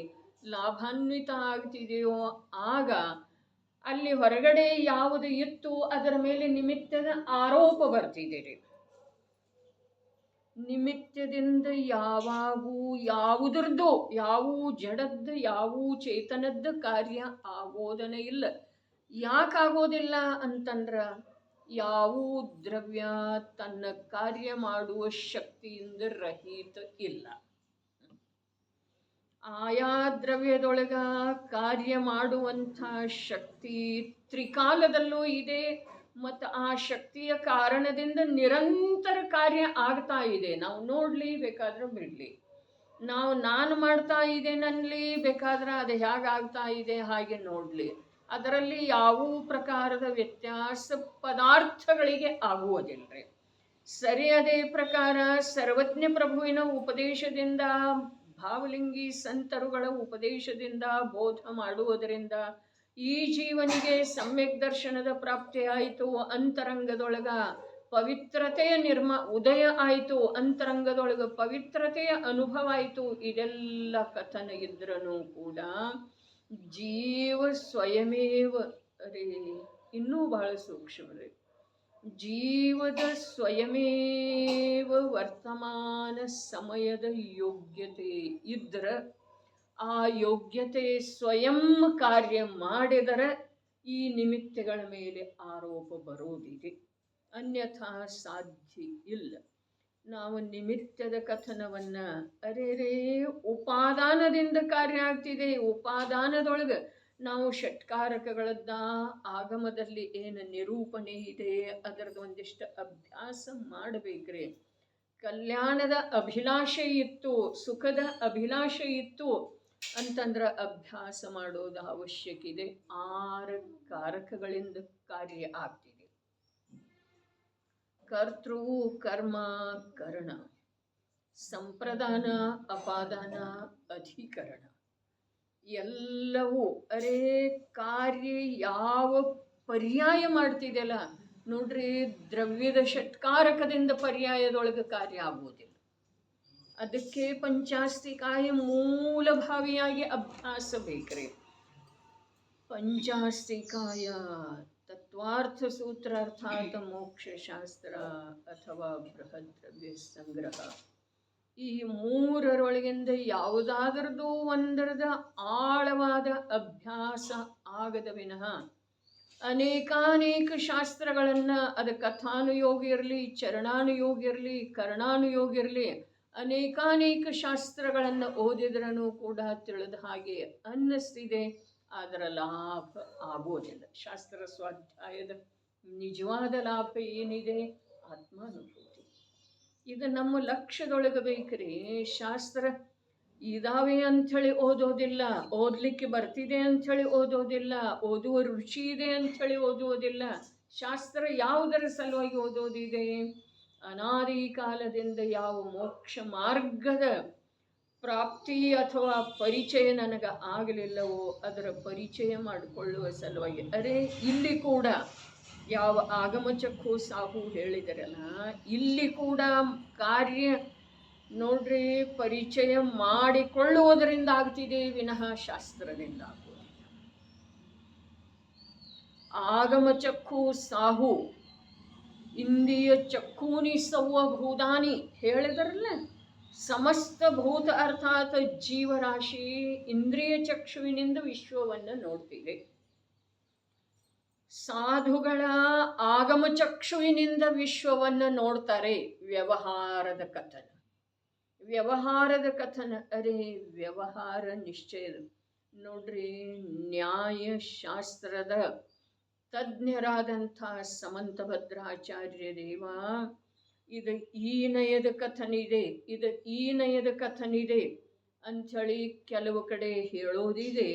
ಲಾಭಾನ್ವಿತ ಆಗ್ತಿದೆಯೋ ಆಗ ಅಲ್ಲಿ ಹೊರಗಡೆ ಯಾವುದು ಇತ್ತು ಅದರ ಮೇಲೆ ನಿಮಿತ್ತದ ಆರೋಪ ಬರ್ತಿದೆ ರೀ. ನಿಮಿತ್ತದಿಂದ ಯಾವಾಗೂ ಯಾವುದರದ್ದು, ಯಾವೂ ಜಡದ್ದು, ಯಾವೂ ಚೇತನದ್ದು ಕಾರ್ಯ ಆಗೋದನೇ ಇಲ್ಲ. ಯಾಕಾಗೋದಿಲ್ಲ ಅಂತಂದ್ರೆ ಯಾವೂ ದ್ರವ್ಯ ತನ್ನ ಕಾರ್ಯ ಮಾಡುವ ಶಕ್ತಿಯಿಂದ ರಹಿತ ಇಲ್ಲ. ಆಯಾ ದ್ರವ್ಯದೊಳಗ ಕಾರ್ಯ ಮಾಡುವಂಥ ಶಕ್ತಿ ತ್ರಿಕಾಲದಲ್ಲೂ ಇದೆ ಮತ್ತು ಆ ಶಕ್ತಿಯ ಕಾರಣದಿಂದ ನಿರಂತರ ಕಾರ್ಯ ಆಗ್ತಾ ಇದೆ. ನಾವು ನೋಡಲಿ, ಬೇಕಾದ್ರೆ ಬಿಡಲಿ. ನಾನು ಮಾಡ್ತಾ ಇದ್ದೇನಲ್ಲಿ, ಬೇಕಾದ್ರೆ ಅದು ಹೇಗಾಗ್ತಾ ಇದೆ ಹಾಗೆ ನೋಡಲಿ. ಅದರಲ್ಲಿ ಯಾವ ಪ್ರಕಾರದ ವ್ಯತ್ಯಾಸ ಪದಾರ್ಥಗಳಿಗೆ ಆಗುವುದಿಲ್ಲ. ಸರಿ, ಅದೇ ಪ್ರಕಾರ ಸರ್ವಜ್ಞ ಪ್ರಭುವಿನ ಉಪದೇಶದಿಂದ, ಭಾವಲಿಂಗಿ ಸಂತರುಗಳ ಉಪದೇಶದಿಂದ, ಬೋಧ ಮಾಡುವುದರಿಂದ ಈ ಜೀವನಿಗೆ ಸಮ್ಯಕ್ ದರ್ಶನದ ಪ್ರಾಪ್ತಿಯಾಯಿತು. ಅಂತರಂಗದೊಳಗ ಪವಿತ್ರತೆಯ ಉದಯ ಆಯಿತು, ಅಂತರಂಗದೊಳಗ ಪವಿತ್ರತೆಯ ಅನುಭವ ಆಯಿತು. ಇದೆಲ್ಲ ಕಥನ ಇದ್ರೂ ಕೂಡ ಜೀವ ಸ್ವಯಮೇವ, ಅರೇ ಇನ್ನೂ ಬಹಳ ಸೂಕ್ಷ್ಮರೇ, ಜೀವದ ಸ್ವಯಮೇವ ವರ್ತಮಾನ ಸಮಯದ ಯೋಗ್ಯತೆ ಇದ್ದರೆ, ಆ ಯೋಗ್ಯತೆ ಸ್ವಯಂ ಕಾರ್ಯ ಮಾಡಿದರೆ ಈ ನಿಮಿತ್ತಗಳ ಮೇಲೆ ಆರೋಪ ಬರೋದಿದೆ, ಅನ್ಯಥಾ ಸಾಧ್ಯ ಇಲ್ಲ. ನಾವು ನಿಮಿತ್ತದ ಕಥನವನ್ನು ಉಪಾದಾನದಿಂದ ಕಾರ್ಯ ಆಗ್ತಿದೆ, ಉಪಾದಾನದೊಳಗೆ ನಾವು ಷಟ್ಕಾರಕಗಳದ್ದ ಆಗಮದಲ್ಲಿ ಏನು ನಿರೂಪಣೆ ಇದೆ ಅದರದ್ದು ಒಂದಿಷ್ಟು ಅಭ್ಯಾಸ ಮಾಡಬೇಕ್ರಿ. ಕಲ್ಯಾಣದ ಅಭಿಲಾಷೆ ಇತ್ತು, ಸುಖದ ಅಭಿಲಾಷೆ ಇತ್ತು ಅಂತಂದ್ರೆ ಅಭ್ಯಾಸ ಮಾಡೋದು ಅವಶ್ಯಕ ಇದೆ. 6 ಕಾರಕಗಳಿಂದ ಕಾರ್ಯ ಆಗ್ತಿದೆ. ಕರ್ತೃ, ಕರ್ಮ, ಕರಣ, ಸಂಪ್ರದಾನ, ಅಪಾದಾನ, ಅಧಿಕರಣ ಎಲ್ಲವೂ ಕಾರ್ಯ ಯಾವ ಪರ್ಯಾಯ ಮಾಡ್ತಿದೆಯಲ್ಲ ನೋಡ್ರಿ, ದ್ರವ್ಯದ ಷಟ್ಕಾರಕದಿಂದ ಪರ್ಯಾಯದೊಳಗೆ ಕಾರ್ಯ ಆಗುವುದಿಲ್ಲ. ಅದಕ್ಕೆ ಪಂಚಾಸ್ತಿಕಾಯ ಮೂಲಭಾವಿಯಾಗಿ ಅಭ್ಯಾಸ ಬೇಕ್ರಿ. ಪಂಚಾಸ್ತಿಕಾಯ ತತ್ವಾರ್ಥ ಸೂತ್ರ ಅರ್ಥಾತ್ ಮೋಕ್ಷಶಾಸ್ತ್ರ ಅಥವಾ ಬೃಹತ್ ದ್ರವ್ಯ ಸಂಗ್ರಹ, ಈ 3ರೊಳಗಿಂದ ಯಾವುದಾದ್ರದ್ದು ಒಂದರದ ಆಳವಾದ ಅಭ್ಯಾಸ ಆಗದ ವಿನಃ ಅನೇಕಾನೇಕ ಶಾಸ್ತ್ರಗಳನ್ನು, ಅದು ಕಥಾನುಯೋಗ ಇರಲಿ, ಚರಣಾನುಯೋಗ ಇರಲಿ, ಕರ್ಣಾನುಯೋಗ ಇರಲಿ, ಅನೇಕಾನೇಕ ಶಾಸ್ತ್ರಗಳನ್ನು ಓದಿದ್ರೂ ಕೂಡ ತಿಳಿದ ಹಾಗೆ ಅನ್ನಿಸ್ತಿದೆ, ಅದರ ಲಾಭ ಆಗೋದಿಲ್ಲ. ಶಾಸ್ತ್ರ ಸ್ವಾಧ್ಯಾಯದ ನಿಜವಾದ ಲಾಭ ಏನಿದೆ? ಆತ್ಮಾನುಭೂತಿ. ಇದು ನಮ್ಮ ಲಕ್ಷ್ಯದೊಳಗೆ ಬೇಕ್ರಿ. ಶಾಸ್ತ್ರ ಇದಾವೆ ಅಂಥೇಳಿ ಓದೋದಿಲ್ಲ, ಓದಲಿಕ್ಕೆ ಬರ್ತಿದೆ ಅಂಥೇಳಿ ಓದೋದಿಲ್ಲ, ಓದುವ ರುಚಿ ಇದೆ ಅಂಥೇಳಿ ಓದುವುದಿಲ್ಲ. ಶಾಸ್ತ್ರ ಯಾವುದರ ಸಲುವಾಗಿ ಓದೋದಿದೆ? ಅನಾದಿ ಕಾಲದಿಂದ ಯಾವ ಮೋಕ್ಷ ಮಾರ್ಗದ ಪ್ರಾಪ್ತಿ ಅಥವಾ ಪರಿಚಯ ನನಗೆ ಆಗಲಿಲ್ಲವೋ ಅದರ ಪರಿಚಯ ಮಾಡಿಕೊಳ್ಳುವ ಸಲುವಾಗಿ. ಇಲ್ಲಿ ಕೂಡ ಯಾವ ಆಗಮಚಕ್ಕೂ ಸಾಹು ಹೇಳಿದರಲ್ಲ, ಇಲ್ಲಿ ಕೂಡ ಕಾರ್ಯ ನೋಡ್ರಿ ಪರಿಚಯ ಮಾಡಿಕೊಳ್ಳುವುದರಿಂದ ಆಗ್ತಿದೆ ವಿನಃ ಶಾಸ್ತ್ರದಿಂದ ಆಗುವುದಿಲ್ಲ. ಆಗಮಚಕ್ಕೂ ಸಾಹು ಇಂದ್ರಿಯ ಚಕ್ಕೂನಿ ಸೌವಭೂತಾನಿ ಹೇಳಿದರಲ್ಲ, ಸಮಸ್ತ ಭೂತ ಅರ್ಥಾತ್ ಜೀವರಾಶಿ ಇಂದ್ರಿಯ ಚಕ್ಷುವಿನಿಂದ ವಿಶ್ವವನ್ನು ನೋಡ್ತೀವಿ. ಸಾಧುಗಳ ಆಗಮ ಚಕ್ಷುವಿನಿಂದ ವಿಶ್ವವನ್ನು ನೋಡ್ತಾರೆ. ವ್ಯವಹಾರದ ಕಥನ, ವ್ಯವಹಾರದ ಕಥನ ವ್ಯವಹಾರ ನಿಶ್ಚಯದ ನೋಡ್ರಿ. ನ್ಯಾಯಶಾಸ್ತ್ರದ ತಜ್ಞರಾದಂಥ ಸಮಂತಭದ್ರಾಚಾರ್ಯ ದೇವ ಇದು ಈ ನಯದ ಕಥನಿದೆ, ಇದು ಈ ನಯದ ಕಥನಿದೆ ಅಂಥೇಳಿ ಕೆಲವು ಕಡೆ ಹೇಳೋದಿದೆ,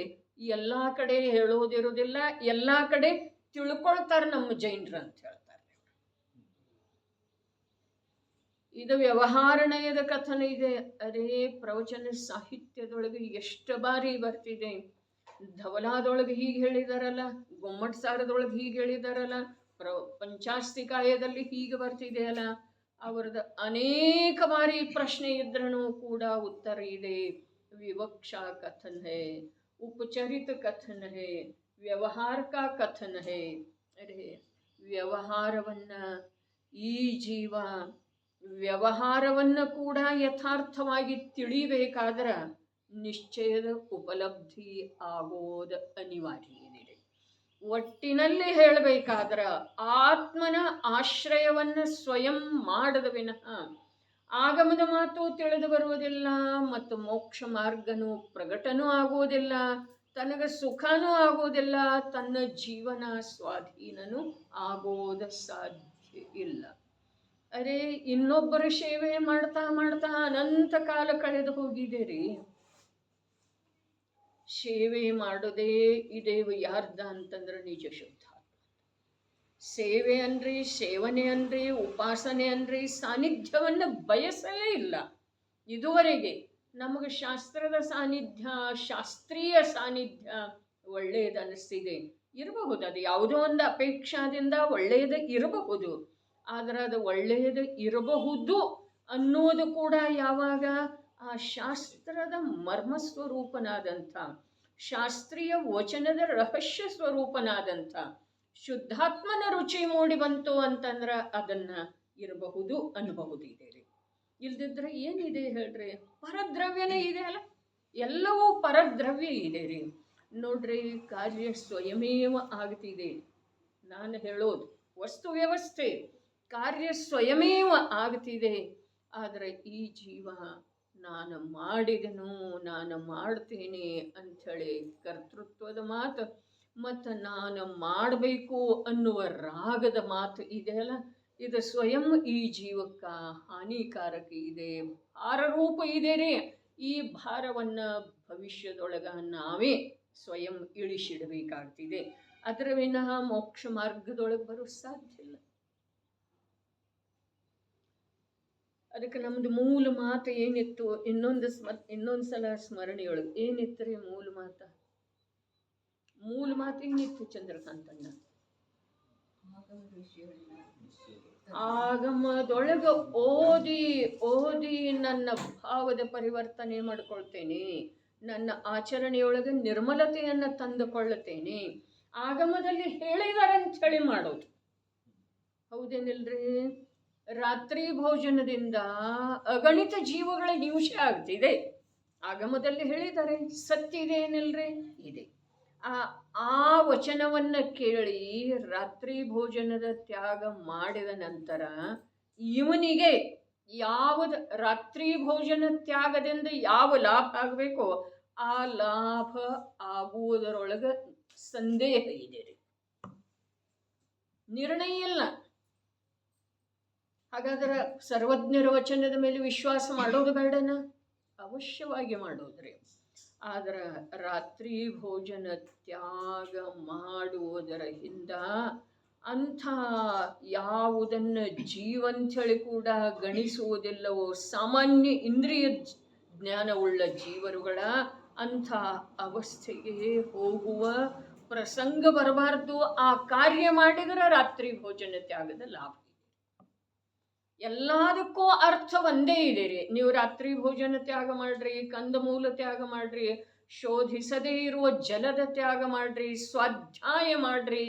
ಎಲ್ಲ ಕಡೆ ಹೇಳೋದಿರೋದಿಲ್ಲ, ಎಲ್ಲ ಕಡೆ ತಿಳ್ಕೊಳ್ತಾರೆ ನಮ್ಮ ಜೈನರು ಅಂತ ಹೇಳ್ತಾರೆ. ಇದು ವ್ಯವಹಾರ ನಯದ ಕಥನ ಇದೆ. ಪ್ರವಚನ ಸಾಹಿತ್ಯದೊಳಗೆ ಎಷ್ಟು ಬಾರಿ ಬರ್ತಿದೆ. ಧವಲಾದೊಳಗೆ ಹೀಗೆ ಹೇಳಿದಾರಲ್ಲ, ಗೊಮ್ಮಟ್ ಸಾರದೊಳಗೆ ಹೀಗೆ ಹೇಳಿದಾರಲ್ಲ, ಪಂಚಾಸ್ತಿಕಾಯದಲ್ಲಿ ಹೀಗೆ ಬರ್ತಿದೆಯಲ್ಲ, ಅವರದ್ದು ಅನೇಕ ಬಾರಿ ಪ್ರಶ್ನೆ ಇದ್ರೂ ಕೂಡ ಉತ್ತರ ಇದೆ. ವಿವಕ್ಷಾ ಕಥನ್ ಹೇ, ಉಪಚರಿತ ಕಥನ್ ಹೇ, ವ್ಯವಹಾರ ಕಾ ಕಥನ್ ಹೇ. ವ್ಯವಹಾರವನ್ನು ಈ ಜೀವ ವ್ಯವಹಾರವನ್ನು ಕೂಡ ಯಥಾರ್ಥವಾಗಿ ತಿಳಿಬೇಕಾದ್ರೆ ನಿಶ್ಚಯದ ಉಪಲಬ್ಧಿ ಆಗೋದು ಅನಿವಾರ್ಯ ಏನಿದೆ. ಒಟ್ಟಿನಲ್ಲಿ ಹೇಳಬೇಕಾದ್ರ ಆತ್ಮನ ಆಶ್ರಯವನ್ನು ಸ್ವಯಂ ಮಾಡದ ವಿನಃ ಆಗಮದ ಮಾತು ತಿಳಿದು ಬರುವುದಿಲ್ಲ ಮತ್ತು ಮೋಕ್ಷ ಮಾರ್ಗನೂ ಪ್ರಕಟನೂ ಆಗುವುದಿಲ್ಲ, ತನಗೆ ಸುಖನೂ ಆಗುವುದಿಲ್ಲ, ತನ್ನ ಜೀವನ ಸ್ವಾಧೀನನೂ ಆಗೋದ ಸಾಧ್ಯ ಇಲ್ಲ. ಅರೆ, ಇನ್ನೊಬ್ಬರ ಸೇವೆ ಮಾಡ್ತಾ ಮಾಡ್ತಾ ಅನಂತ ಕಾಲ ಕಳೆದು ಹೋಗಿದ್ದೀರಿ. ಸೇವೆ ಮಾಡೋದೇ ಇದೇವ ಯಾರ್ದ ಅಂತಂದ್ರೆ ನಿಜ ಶುದ್ಧ ಸೇವೆ ಅನ್ರಿ, ಸೇವನೆ ಅನ್ರಿ, ಉಪಾಸನೆ ಅನ್ರಿ, ಸಾನ್ನಿಧ್ಯವನ್ನು ಬಯಸಲೇ ಇಲ್ಲ ಇದುವರೆಗೆ. ನಮಗೆ ಶಾಸ್ತ್ರದ ಸಾನ್ನಿಧ್ಯ, ಶಾಸ್ತ್ರೀಯ ಸಾನ್ನಿಧ್ಯ ಒಳ್ಳೆಯದು ಅನ್ನಿಸ್ತಿದೆ, ಇರಬಹುದು. ಅದು ಯಾವುದೋ ಒಂದು ಅಪೇಕ್ಷಾದಿಂದ ಒಳ್ಳೆಯದು ಇರಬಹುದು. ಆದರೆ ಅದು ಒಳ್ಳೆಯದು ಇರಬಹುದು ಅನ್ನೋದು ಕೂಡ ಯಾವಾಗ ಆ ಶಾಸ್ತ್ರದ ಮರ್ಮ ಸ್ವರೂಪನಾದಂಥ, ಶಾಸ್ತ್ರೀಯ ವಚನದ ರಹಸ್ಯ ಸ್ವರೂಪನಾದಂಥ ಶುದ್ಧಾತ್ಮನ ರುಚಿ ಮೂಡಿ ಬಂತು ಅಂತಂದ್ರೆ ಅದನ್ನ ಇರಬಹುದು ಅನ್ನಬಹುದಿದೆ ರೀ. ಇಲ್ದಿದ್ರೆ ಏನಿದೆ ಹೇಳ್ರಿ? ಪರದ್ರವ್ಯನೇ ಇದೆ ಅಲ್ಲ, ಎಲ್ಲವೂ ಪರದ್ರವ್ಯ ಇದೆ ರೀ. ನೋಡ್ರಿ, ಕಾರ್ಯ ಸ್ವಯಮೇವ ಆಗ್ತಿದೆ. ನಾನು ಹೇಳೋದು ವಸ್ತು ವ್ಯವಸ್ಥೆ ಕಾರ್ಯ ಸ್ವಯಮೇವ ಆಗ್ತಿದೆ. ಆದರೆ ಈ ಜೀವ ನಾನು ಮಾಡಿದೆನು, ನಾನು ಮಾಡ್ತೇನೆ ಅಂಥೇಳಿ ಕರ್ತೃತ್ವದ ಮಾತು ಮತ್ತು ನಾನು ಮಾಡಬೇಕು ಅನ್ನುವ ರಾಗದ ಮಾತು ಇದೆಯಲ್ಲ, ಇದು ಸ್ವಯಂ ಈ ಜೀವಕ್ಕೆ ಹಾನಿಕಾರಕ ಇದೆ, ಭಾರರೂಪ ಇದೆ ರೀ. ಈ ಭಾರವನ್ನು ಭವಿಷ್ಯದೊಳಗೆ ನಾವೇ ಸ್ವಯಂ ಇಳಿಸಿಡಬೇಕಾಗ್ತಿದೆ. ಅದರ ವಿನಃ ಮೋಕ್ಷ ಮಾರ್ಗದೊಳಗೆ ಬರೋ ಸಾಧ್ಯ ಇಲ್ಲ. ಅದಕ್ಕೆ ನಮ್ದು ಮೂಲ ಮಾತು ಏನಿತ್ತು, ಇನ್ನೊಂದು ಸಲ ಸ್ಮರಣೆಯೊಳಗೆ ಏನಿತ್ತು ರೀ ಮೂಲ ಮಾತು ಏನಿತ್ತು ಚಂದ್ರಕಾಂತಣ್ಣ? ಆಗಮದೊಳಗೆ ಓದಿ ಓದಿ ನನ್ನ ಭಾವದ ಪರಿವರ್ತನೆ ಮಾಡಿಕೊಳ್ತೇನೆ, ನನ್ನ ಆಚರಣೆಯೊಳಗೆ ನಿರ್ಮಲತೆಯನ್ನು ತಂದುಕೊಳ್ಳುತ್ತೇನೆ. ಆಗಮದಲ್ಲಿ ಹೇಳಿದಾರೆ ಅಂತ ಹೇಳಿ ಮಾಡೋದು ಹೌದೇನಿಲ್ರಿ? ರಾತ್ರಿ ಭೋಜನದಿಂದ ಅಗಣಿತ ಜೀವಗಳ ಹಿಂಸೆ ಆಗ್ತಿದೆ. ಆಗಮದಲ್ಲಿ ಹೇಳಿದ್ದಾರೆ, ಸತ್ಯ ಇದೆ ಏನಿಲ್ರಿ? ಇದೆ. ಆ ವಚನವನ್ನು ಕೇಳಿ ರಾತ್ರಿ ಭೋಜನದ ತ್ಯಾಗ ಮಾಡಿದ ನಂತರ ಇವನಿಗೆ ಯಾವುದು ರಾತ್ರಿ ಭೋಜನ ತ್ಯಾಗದಿಂದ ಯಾವ ಲಾಭ ಆಗಬೇಕೋ ಆ ಲಾಭ ಆಗುವುದರೊಳಗೆ ಸಂದೇಹ ಇದೆ ರೀ, ನಿರ್ಣಯ ಇಲ್ಲ. ಹಾಗಾದ್ರೆ ಸರ್ವಜ್ಞರ ವಚನದ ಮೇಲೆ ವಿಶ್ವಾಸ ಮಾಡೋದು ಬೇಡನ? ಅವಶ್ಯವಾಗಿ ಮಾಡೋದ್ರಿ. ಆದ್ರೆ ರಾತ್ರಿ ಭೋಜನ ತ್ಯಾಗ ಮಾಡುವುದರ ಹಿಂದ ಅಂಥ ಯಾವುದನ್ನು ಜೀವಂಥಳಿ ಕೂಡ ಗಣಿಸುವುದಿಲ್ಲವೋ ಸಾಮಾನ್ಯ ಇಂದ್ರಿಯ ಜ್ಞಾನವುಳ್ಳ ಜೀವರುಗಳ ಅಂಥ ಅವಸ್ಥೆಗೆ ಹೋಗುವ ಪ್ರಸಂಗ ಬರಬಾರ್ದು. ಆ ಕಾರ್ಯ ಮಾಡಿದರೆ ರಾತ್ರಿ ಭೋಜನ ತ್ಯಾಗದ ಲಾಭ. ಎಲ್ಲದಕ್ಕೂ ಅರ್ಥ ಒಂದೇ ಇದೆ ರೀ. ನೀವು ರಾತ್ರಿ ಭೋಜನ ತ್ಯಾಗ ಮಾಡ್ರಿ, ಕಂದಮೂಲ ತ್ಯಾಗ ಮಾಡ್ರಿ, ಶೋಧಿಸದೇ ಇರುವ ಜಲದ ತ್ಯಾಗ ಮಾಡ್ರಿ, ಸ್ವಾಧ್ಯಾಯ ಮಾಡ್ರಿ,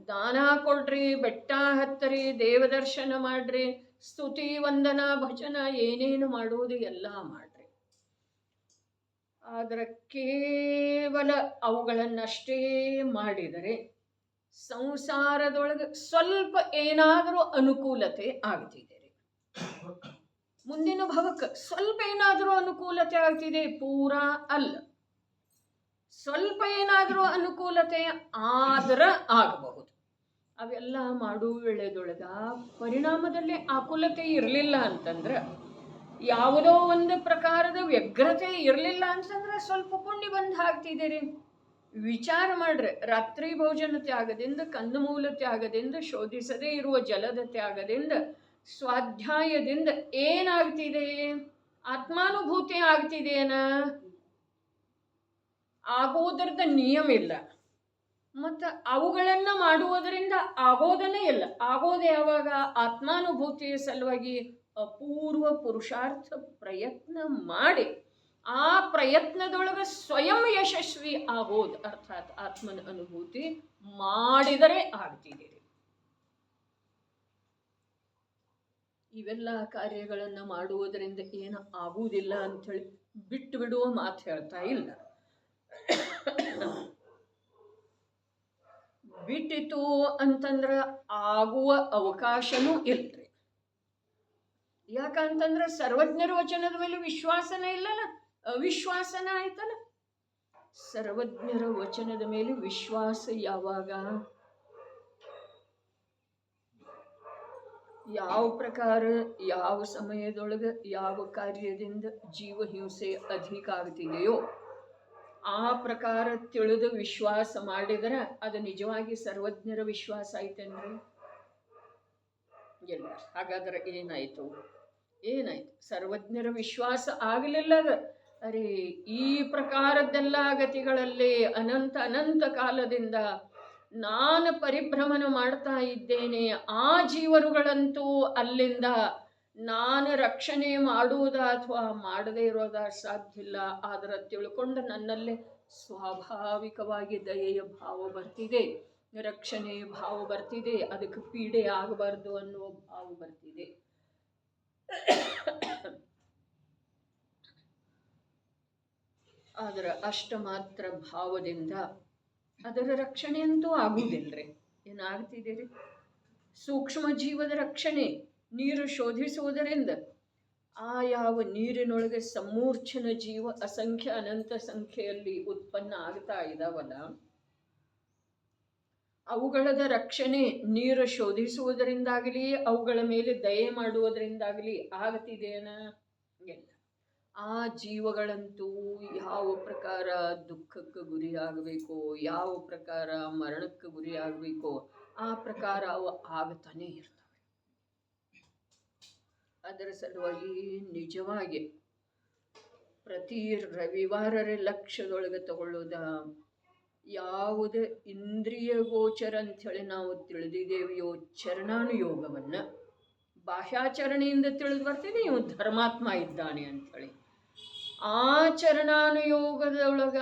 ದಾನ ಕೊಡ್ರಿ, ಬೆಟ್ಟ ಹತ್ತರಿ, ದೇವದರ್ಶನ ಮಾಡ್ರಿ, ಸ್ತುತಿ ವಂದನ ಭಜನ ಏನೇನು ಮಾಡುವುದು ಎಲ್ಲ ಮಾಡ್ರಿ. ಆದರೆ ಕೇವಲ ಅವುಗಳನ್ನಷ್ಟೇ ಮಾಡಿದರೆ ಸಂಸಾರದೊಳಗೆ ಸ್ವಲ್ಪ ಏನಾದರೂ ಅನುಕೂಲತೆ ಆಗ್ತಿದೆ. ಮುಂದಿನ ಭವಕ್ಕೆ ಸ್ವಲ್ಪ ಏನಾದರೂ ಅನುಕೂಲತೆ ಆಗ್ತಿದೆ, ಪೂರಾ ಅಲ್ಲ. ಸ್ವಲ್ಪ ಏನಾದರೂ ಅನುಕೂಲತೆ ಆದ್ರೆ ಆಗಬಹುದು. ಅವೆಲ್ಲ ಮಾಡುವ ವೇಳೆದೊಳಗ ಪರಿಣಾಮದಲ್ಲಿ ಆಕುಲತೆ ಇರಲಿಲ್ಲ ಅಂತಂದ್ರೆ, ಯಾವುದೋ ಒಂದು ಪ್ರಕಾರದ ವ್ಯಗ್ರತೆ ಇರಲಿಲ್ಲ ಅಂತಂದ್ರೆ ಸ್ವಲ್ಪ ಪುಣ್ಯ ಬಂದು ಆಗ್ತಿದೆ ರೀ. ವಿಚಾರ ಮಾಡ್ರೆ, ರಾತ್ರಿ ಭೋಜನ ತ್ಯಾಗದಿಂದ, ಕಂದಮೂಲ ತ್ಯಾಗದಿಂದ, ಶೋಧಿಸದೇ ಇರುವ ಜಲದ ತ್ಯಾಗದಿಂದ, ಸ್ವಾಧ್ಯಾಯದಿಂದ ಏನಾಗ್ತಿದೆ? ಆತ್ಮಾನುಭೂತಿ ಆಗ್ತಿದೆಯೇನ? ಆಗೋದ್ರದ ನಿಯಮ ಇಲ್ಲ. ಮತ್ತು ಅವುಗಳನ್ನು ಮಾಡುವುದರಿಂದ ಆಗೋದನ್ನೇ ಇಲ್ಲ. ಆಗೋದು ಯಾವಾಗ? ಆತ್ಮಾನುಭೂತಿಯ ಸಲುವಾಗಿ ಅಪೂರ್ವ ಪುರುಷಾರ್ಥ ಪ್ರಯತ್ನ ಮಾಡಿ ಆ ಪ್ರಯತ್ನದೊಳಗೆ ಸ್ವಯಂ ಯಶಸ್ವಿ ಆಗೋದು, ಅರ್ಥಾತ್ ಆತ್ಮನ ಅನುಭೂತಿ ಮಾಡಿದರೆ ಆಗ್ತಿದೆ. ಇವೆಲ್ಲ ಕಾರ್ಯಗಳನ್ನು ಮಾಡುವುದರಿಂದ ಏನು ಆಗುವುದಿಲ್ಲ ಅಂಥೇಳಿ ಬಿಟ್ಟು ಬಿಡುವ ಮಾತು ಹೇಳ್ತಾ ಇಲ್ಲ. ಬಿಟ್ಟಿತು ಅಂತಂದ್ರೆ ಆಗುವ ಅವಕಾಶನೂ ಇಲ್ರಿ. ಯಾಕಂತಂದ್ರೆ ಸರ್ವಜ್ಞರ ವಚನದ ಮೇಲೆ ವಿಶ್ವಾಸನ ಇಲ್ಲಲ್ಲ, ಅವಿಶ್ವಾಸನ ಆಯ್ತಲ್ಲ. ಸರ್ವಜ್ಞರ ವಚನದ ಮೇಲೆ ವಿಶ್ವಾಸ ಯಾವಾಗ, ಯಾವ ಪ್ರಕಾರ ಯಾವ ಸಮಯದೊಳಗೆ ಯಾವ ಕಾರ್ಯದಿಂದ ಜೀವಹಿಂಸೆ ಅಧಿಕ ಆಗ್ತಿದೆಯೋ ಆ ಪ್ರಕಾರ ತಿಳಿದು ವಿಶ್ವಾಸ ಮಾಡಿದರೆ ಅದು ನಿಜವಾಗಿ ಸರ್ವಜ್ಞರ ವಿಶ್ವಾಸ ಐತೇನ್ರಿ? ಇಲ್ಲ. ಹಾಗಾದ್ರೆ ಏನಾಯ್ತು? ಸರ್ವಜ್ಞರ ವಿಶ್ವಾಸ ಆಗಲಿಲ್ಲ. ಅರೆ, ಈ ಪ್ರಕಾರದ್ದೆಲ್ಲ ಗತಿಗಳಲ್ಲಿ ಅನಂತ ಕಾಲದಿಂದ ನಾನು ಪರಿಭ್ರಮಣ ಮಾಡ್ತಾ ಇದ್ದೇನೆ, ಆ ಜೀವರುಗಳಂತೂ ಅಲ್ಲಿಂದ ನಾನು ರಕ್ಷಣೆ ಮಾಡುವುದ ಅಥವಾ ಮಾಡದೇ ಇರೋದ ಸಾಧ್ಯ ಇಲ್ಲ. ಆದರೆ ತಿಳ್ಕೊಂಡು ನನ್ನಲ್ಲೇ ಸ್ವಾಭಾವಿಕವಾಗಿ ದಯೆಯ ಭಾವ ಬರ್ತಿದೆ, ರಕ್ಷಣೆ ಭಾವ ಬರ್ತಿದೆ, ಅದಕ್ಕೆ ಪೀಡೆ ಆಗಬಾರ್ದು ಅನ್ನುವ ಭಾವ ಬರ್ತಿದೆ. ಆದರೆ ಅಷ್ಟ ಮಾತ್ರ ಭಾವದಿಂದ ಅದರ ರಕ್ಷಣೆ ಅಂತೂ ಆಗುವುದಿಲ್ಲರಿ. ಏನಾಗ್ತಿದ್ದೀರಿ? ಸೂಕ್ಷ್ಮ ಜೀವದ ರಕ್ಷಣೆ ನೀರು ಶೋಧಿಸುವುದರಿಂದ ಆ ಯಾವ ನೀರಿನೊಳಗೆ ಸಮೂರ್ಛನ ಜೀವ ಅಸಂಖ್ಯ ಅನಂತ ಸಂಖ್ಯೆಯಲ್ಲಿ ಉತ್ಪನ್ನ ಆಗ್ತಾ ಇದಾವಲ್ಲ, ಅವುಗಳದ ರಕ್ಷಣೆ ನೀರು ಶೋಧಿಸುವುದರಿಂದಾಗಲಿ ಅವುಗಳ ಮೇಲೆ ದಯೆ ಮಾಡುವುದರಿಂದಾಗಲಿ ಆಗ್ತಿದೇನ? ಇಲ್ಲ. ಆ ಜೀವಗಳಂತೂ ಯಾವ ಪ್ರಕಾರ ದುಃಖಕ್ಕೆ ಗುರಿ ಆಗಬೇಕೋ, ಯಾವ ಪ್ರಕಾರ ಮರಣಕ್ಕೆ ಗುರಿ ಆಗಬೇಕೋ ಆ ಪ್ರಕಾರ ಅವು ಆಗ್ತಾನೆ ಇರ್ತವೆ. ಅದರ ಸಲುವಾಗಿ ನಿಜವಾಗಿ ಪ್ರತಿ ರವಿವಾರರೇ ಲಕ್ಷ್ಯದೊಳಗೆ ತಗೊಳ್ಳೋದ ಯಾವುದೇ ಇಂದ್ರಿಯ ಗೋಚರ ಅಂಥೇಳಿ ನಾವು ತಿಳಿದಿದ್ದೇವೆಯೋ ಚರಣಾನುಯೋಗವನ್ನು, ಬಾಹ್ಯಾಚರಣೆಯಿಂದ ತಿಳಿದು ಬರ್ತೀನಿ ಇವು ಧರ್ಮಾತ್ಮ ಇದ್ದಾನೆ ಅಂಥೇಳಿ. ಆ ಚರಣಾನುಯೋಗದೊಳಗ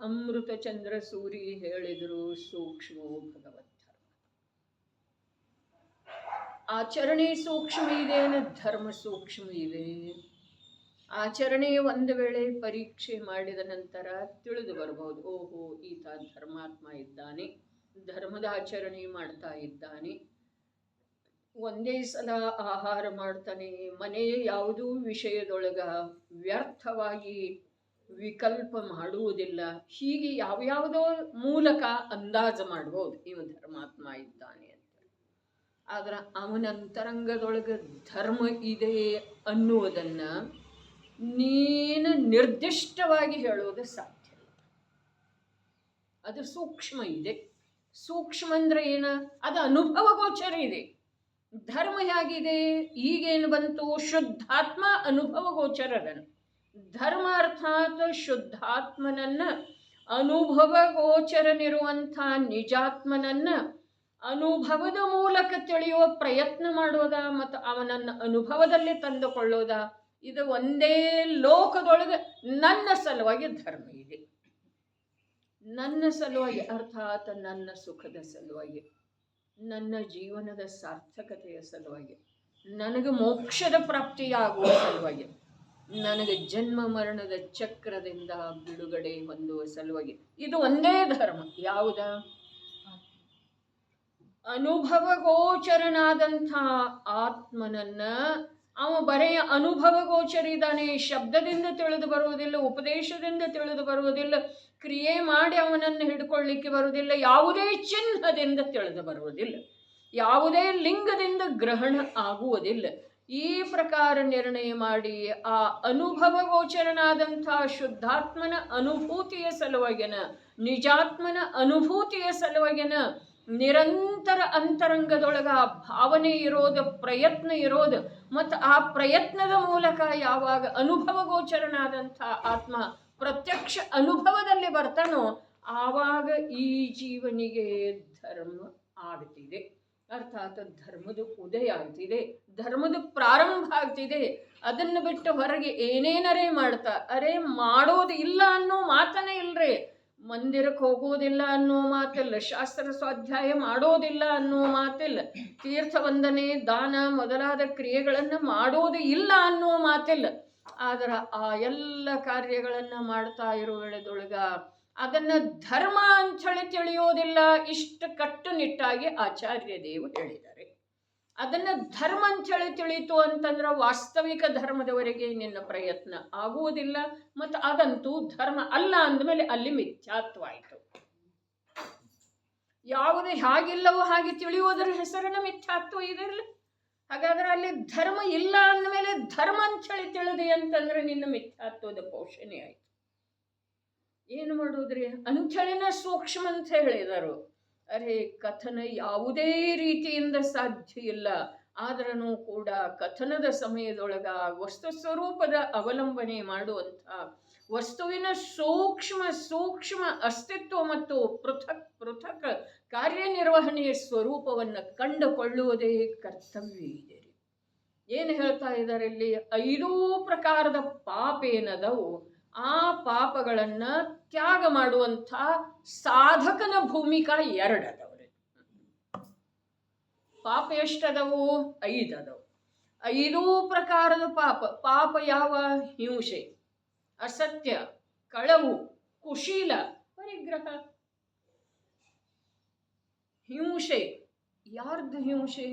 ಅಮೃತ ಚಂದ್ರ ಸೂರಿ ಹೇಳಿದರು ಸೂಕ್ಷ್ಮೋ ಭಗವತ್ ಧರ್ಮ. ಆಚರಣೆ ಸೂಕ್ಷ್ಮ ಇದೆ, ಧರ್ಮ ಸೂಕ್ಷ್ಮ ಇದೆ. ಆಚರಣೆ ಒಂದು ವೇಳೆ ಪರೀಕ್ಷೆ ಮಾಡಿದ ನಂತರ ತಿಳಿದು ಬರಬಹುದು, ಓಹೋ ಈತ ಧರ್ಮಾತ್ಮ ಇದ್ದಾನೆ, ಧರ್ಮದ ಆಚರಣೆ ಮಾಡ್ತಾ ಇದ್ದಾನೆ, ಒಂದೇ ಸಲ ಆಹಾರ ಮಾಡ್ತಾನೆ, ಮನೆಯ ಯಾವುದೂ ವಿಷಯದೊಳಗ ವ್ಯರ್ಥವಾಗಿ ವಿಕಲ್ಪ ಮಾಡುವುದಿಲ್ಲ. ಹೀಗೆ ಯಾವ್ಯಾವುದೋ ಮೂಲಕ ಅಂದಾಜು ಮಾಡ್ಬೋದು ಇವ ಧರ್ಮಾತ್ಮ ಇದ್ದಾನೆ ಅಂತ. ಆದ್ರೆ ಅವನ ಅಂತರಂಗದೊಳಗೆ ಧರ್ಮ ಇದೆ ಅನ್ನುವುದನ್ನು ನೀನು ನಿರ್ದಿಷ್ಟವಾಗಿ ಹೇಳೋದು ಸಾಧ್ಯ ಇಲ್ಲ. ಅದು ಸೂಕ್ಷ್ಮ ಇದೆ. ಸೂಕ್ಷ್ಮ ಅಂದ್ರೆ ಏನ? ಅದು ಅನುಭವ ಗೋಚರ ಇದೆ. ಧರ್ಮ ಹೇಗಿದೆ? ಈಗೇನು ಬಂತು? ಶುದ್ಧಾತ್ಮ ಅನುಭವ ಗೋಚರದನು. ಧರ್ಮ ಅರ್ಥಾತ್ ಶುದ್ಧಾತ್ಮನನ್ನ, ಅನುಭವ ಗೋಚರನಿರುವಂಥ ನಿಜಾತ್ಮನನ್ನ ಅನುಭವದ ಮೂಲಕ ತಿಳಿಯುವ ಪ್ರಯತ್ನ ಮಾಡೋದ ಮತ್ತು ಅವನನ್ನು ಅನುಭವದಲ್ಲಿ ತಂದುಕೊಳ್ಳೋದ, ಇದು ಒಂದೇ ಲೋಕದೊಳಗೆ ನನ್ನ ಸಲುವಾಗಿ ಧರ್ಮ ಇದೆ. ನನ್ನ ಸಲುವಾಗಿ ಅರ್ಥಾತ್ ನನ್ನ ಸುಖದ ಸಲುವಾಗಿ, ನನ್ನ ಜೀವನದ ಸಾರ್ಥಕತೆಯ ಸಲುವಾಗಿ, ನನಗೆ ಮೋಕ್ಷದ ಪ್ರಾಪ್ತಿಯಾಗುವ ಸಲುವಾಗಿ, ನನಗೆ ಜನ್ಮ ಮರಣದ ಚಕ್ರದಿಂದ ಬಿಡುಗಡೆ ಹೊಂದುವ ಸಲುವಾಗಿ ಇದು ಒಂದೇ ಧರ್ಮ. ಯಾವುದ? ಅನುಭವ ಗೋಚರನಾದಂಥ ಆತ್ಮನನ್ನ ಅವ ಬರೆಯ ಅನುಭವ ಗೋಚರ ಇದ್ದಾನೆ. ಶಬ್ದದಿಂದ ತಿಳಿದು ಬರುವುದಿಲ್ಲ, ಉಪದೇಶದಿಂದ ತಿಳಿದು ಬರುವುದಿಲ್ಲ, ಕ್ರಿಯೆ ಮಾಡಿ ಅವನನ್ನು ಹಿಡ್ಕೊಳ್ಳಿಕ್ಕೆ ಬರುವುದಿಲ್ಲ, ಯಾವುದೇ ಚಿಹ್ನದಿಂದ ತಿಳಿದು ಬರುವುದಿಲ್ಲ, ಯಾವುದೇ ಲಿಂಗದಿಂದ ಗ್ರಹಣ ಆಗುವುದಿಲ್ಲ. ಈ ಪ್ರಕಾರ ನಿರ್ಣಯ ಮಾಡಿ ಆ ಅನುಭವ ಗೋಚರನಾದಂಥ ಶುದ್ಧಾತ್ಮನ ಅನುಭೂತಿಯ ಸಲುವಾಗಿನ, ನಿಜಾತ್ಮನ ಅನುಭೂತಿಯ ಸಲುವಾಗಿನ ನಿರಂತರ ಅಂತರಂಗದೊಳಗ ಆ ಭಾವನೆ ಇರೋದು, ಪ್ರಯತ್ನ ಇರೋದು, ಮತ್ತು ಆ ಪ್ರಯತ್ನದ ಮೂಲಕ ಯಾವಾಗ ಅನುಭವ ಗೋಚರನಾದಂಥ ಆತ್ಮ ಪ್ರತ್ಯಕ್ಷ ಅನುಭವದಲ್ಲಿ ಬರ್ತಾನೋ ಆವಾಗ ಈ ಜೀವನಿಗೆ ಧರ್ಮ ಆಗ್ತಿದೆ. ಅರ್ಥಾತ್ ಧರ್ಮದ ಉದಯ ಆಗ್ತಿದೆ, ಧರ್ಮದ ಪ್ರಾರಂಭ ಆಗ್ತಿದೆ. ಅದನ್ನು ಬಿಟ್ಟು ಹೊರಗೆ ಏನೇನರೇ ಮಾಡ್ತಾ, ಅರೆ ಮಾಡೋದು ಇಲ್ಲ ಅನ್ನೋ ಮಾತನೇ ಇಲ್ರಿ. ಮಂದಿರಕ್ಕೆ ಹೋಗೋದಿಲ್ಲ ಅನ್ನೋ ಮಾತಿಲ್ಲ, ಶಾಸ್ತ್ರ ಸ್ವಾಧ್ಯಾಯ ಮಾಡೋದಿಲ್ಲ ಅನ್ನೋ ಮಾತಿಲ್ಲ, ತೀರ್ಥ ವಂದನೆ ದಾನ ಮೊದಲಾದ ಕ್ರಿಯೆಗಳನ್ನು ಮಾಡೋದು ಇಲ್ಲ ಅನ್ನೋ ಮಾತಿಲ್ಲ. ಆದ್ರೆ ಆ ಎಲ್ಲ ಕಾರ್ಯಗಳನ್ನು ಮಾಡ್ತಾ ಇರೋ ವೇಳೆದೊಳಗ ಅದನ್ನು ಧರ್ಮ ಅಂಥೇಳಿ ತಿಳಿಯೋದಿಲ್ಲ. ಇಷ್ಟು ಕಟ್ಟುನಿಟ್ಟಾಗಿ ಆಚಾರ್ಯ ದೇವರು ಹೇಳಿದ್ದಾರೆ. ಅದನ್ನು ಧರ್ಮ ಅಂಥೇಳಿ ತಿಳಿಯಿತು ಅಂತಂದ್ರೆ ವಾಸ್ತವಿಕ ಧರ್ಮದವರೆಗೆ ನಿನ್ನ ಪ್ರಯತ್ನ ಆಗುವುದಿಲ್ಲ. ಮತ್ತು ಅದಂತೂ ಧರ್ಮ ಅಲ್ಲ ಅಂದಮೇಲೆ ಅಲ್ಲಿ ಮಿಥ್ಯಾತ್ವ ಆಯಿತು. ಯಾವುದು ಹಾಗಿಲ್ಲವೋ ಹಾಗೆ ತಿಳಿಯುವುದರ ಹೆಸರಿನ ಮಿಥ್ಯಾತ್ವ ಇದೆಲ್ಲ. ಹಾಗಾದ್ರೆ ಅಲ್ಲಿ ಧರ್ಮ ಇಲ್ಲ ಅಂದಮೇಲೆ ಧರ್ಮ ಅಂಥೇಳಿ ತಿಳಿದೆ ಅಂತಂದ್ರೆ ನಿನ್ನ ಮಿಥ್ಯಾತ್ವದ ಪೋಷಣೆ ಆಯಿತು. ಏನು ಮಾಡೋದ್ರಿ ಅಂಥೇಳಿನ ಸೂಕ್ಷ್ಮ ಅಂತ ಹೇಳಿದರು. ಅರೆ ಕಥನ ಯಾವುದೇ ರೀತಿಯಿಂದ ಸಾಧ್ಯ ಇಲ್ಲ. ಆದ್ರೂ ಕೂಡ ಕಥನದ ಸಮಯದೊಳಗ ವಸ್ತು ಸ್ವರೂಪದ ಅವಲಂಬನೆ ಮಾಡುವಂಥ ವಸ್ತುವಿನ ಸೂಕ್ಷ್ಮ ಅಸ್ತಿತ್ವ ಮತ್ತು ಪೃಥಕ್ ಕಾರ್ಯನಿರ್ವಹಣೆಯ ಸ್ವರೂಪವನ್ನು ಕಂಡುಕೊಳ್ಳುವುದೇ ಕರ್ತವ್ಯ ಇದೆ. ಏನು ಹೇಳ್ತಾ ಇದ್ದಾರೆ ಇಲ್ಲಿ? 5 ಪ್ರಕಾರದ ಪಾಪ ಏನದವು ಆ ಪಾಪಗಳನ್ನು ತ್ಯಾಗ ಮಾಡುವಂಥ ಸಾಧಕನ ಭೂಮಿಕಾ 2 ಅದಾವ್ರಿ. ಪಾಪ ಎಷ್ಟದವು? 5 ಅದಾವು. 5 ಪ್ರಕಾರದ ಪಾಪ ಯಾವ? ಹಿಂಸೆ, ಅಸತ್ಯ, ಕಳವು, ಕುಶೀಲ, ಪರಿಗ್ರಹ. ಹಿಂಸೆ ಯಾರ್ದು ಹಿಂಸೆ?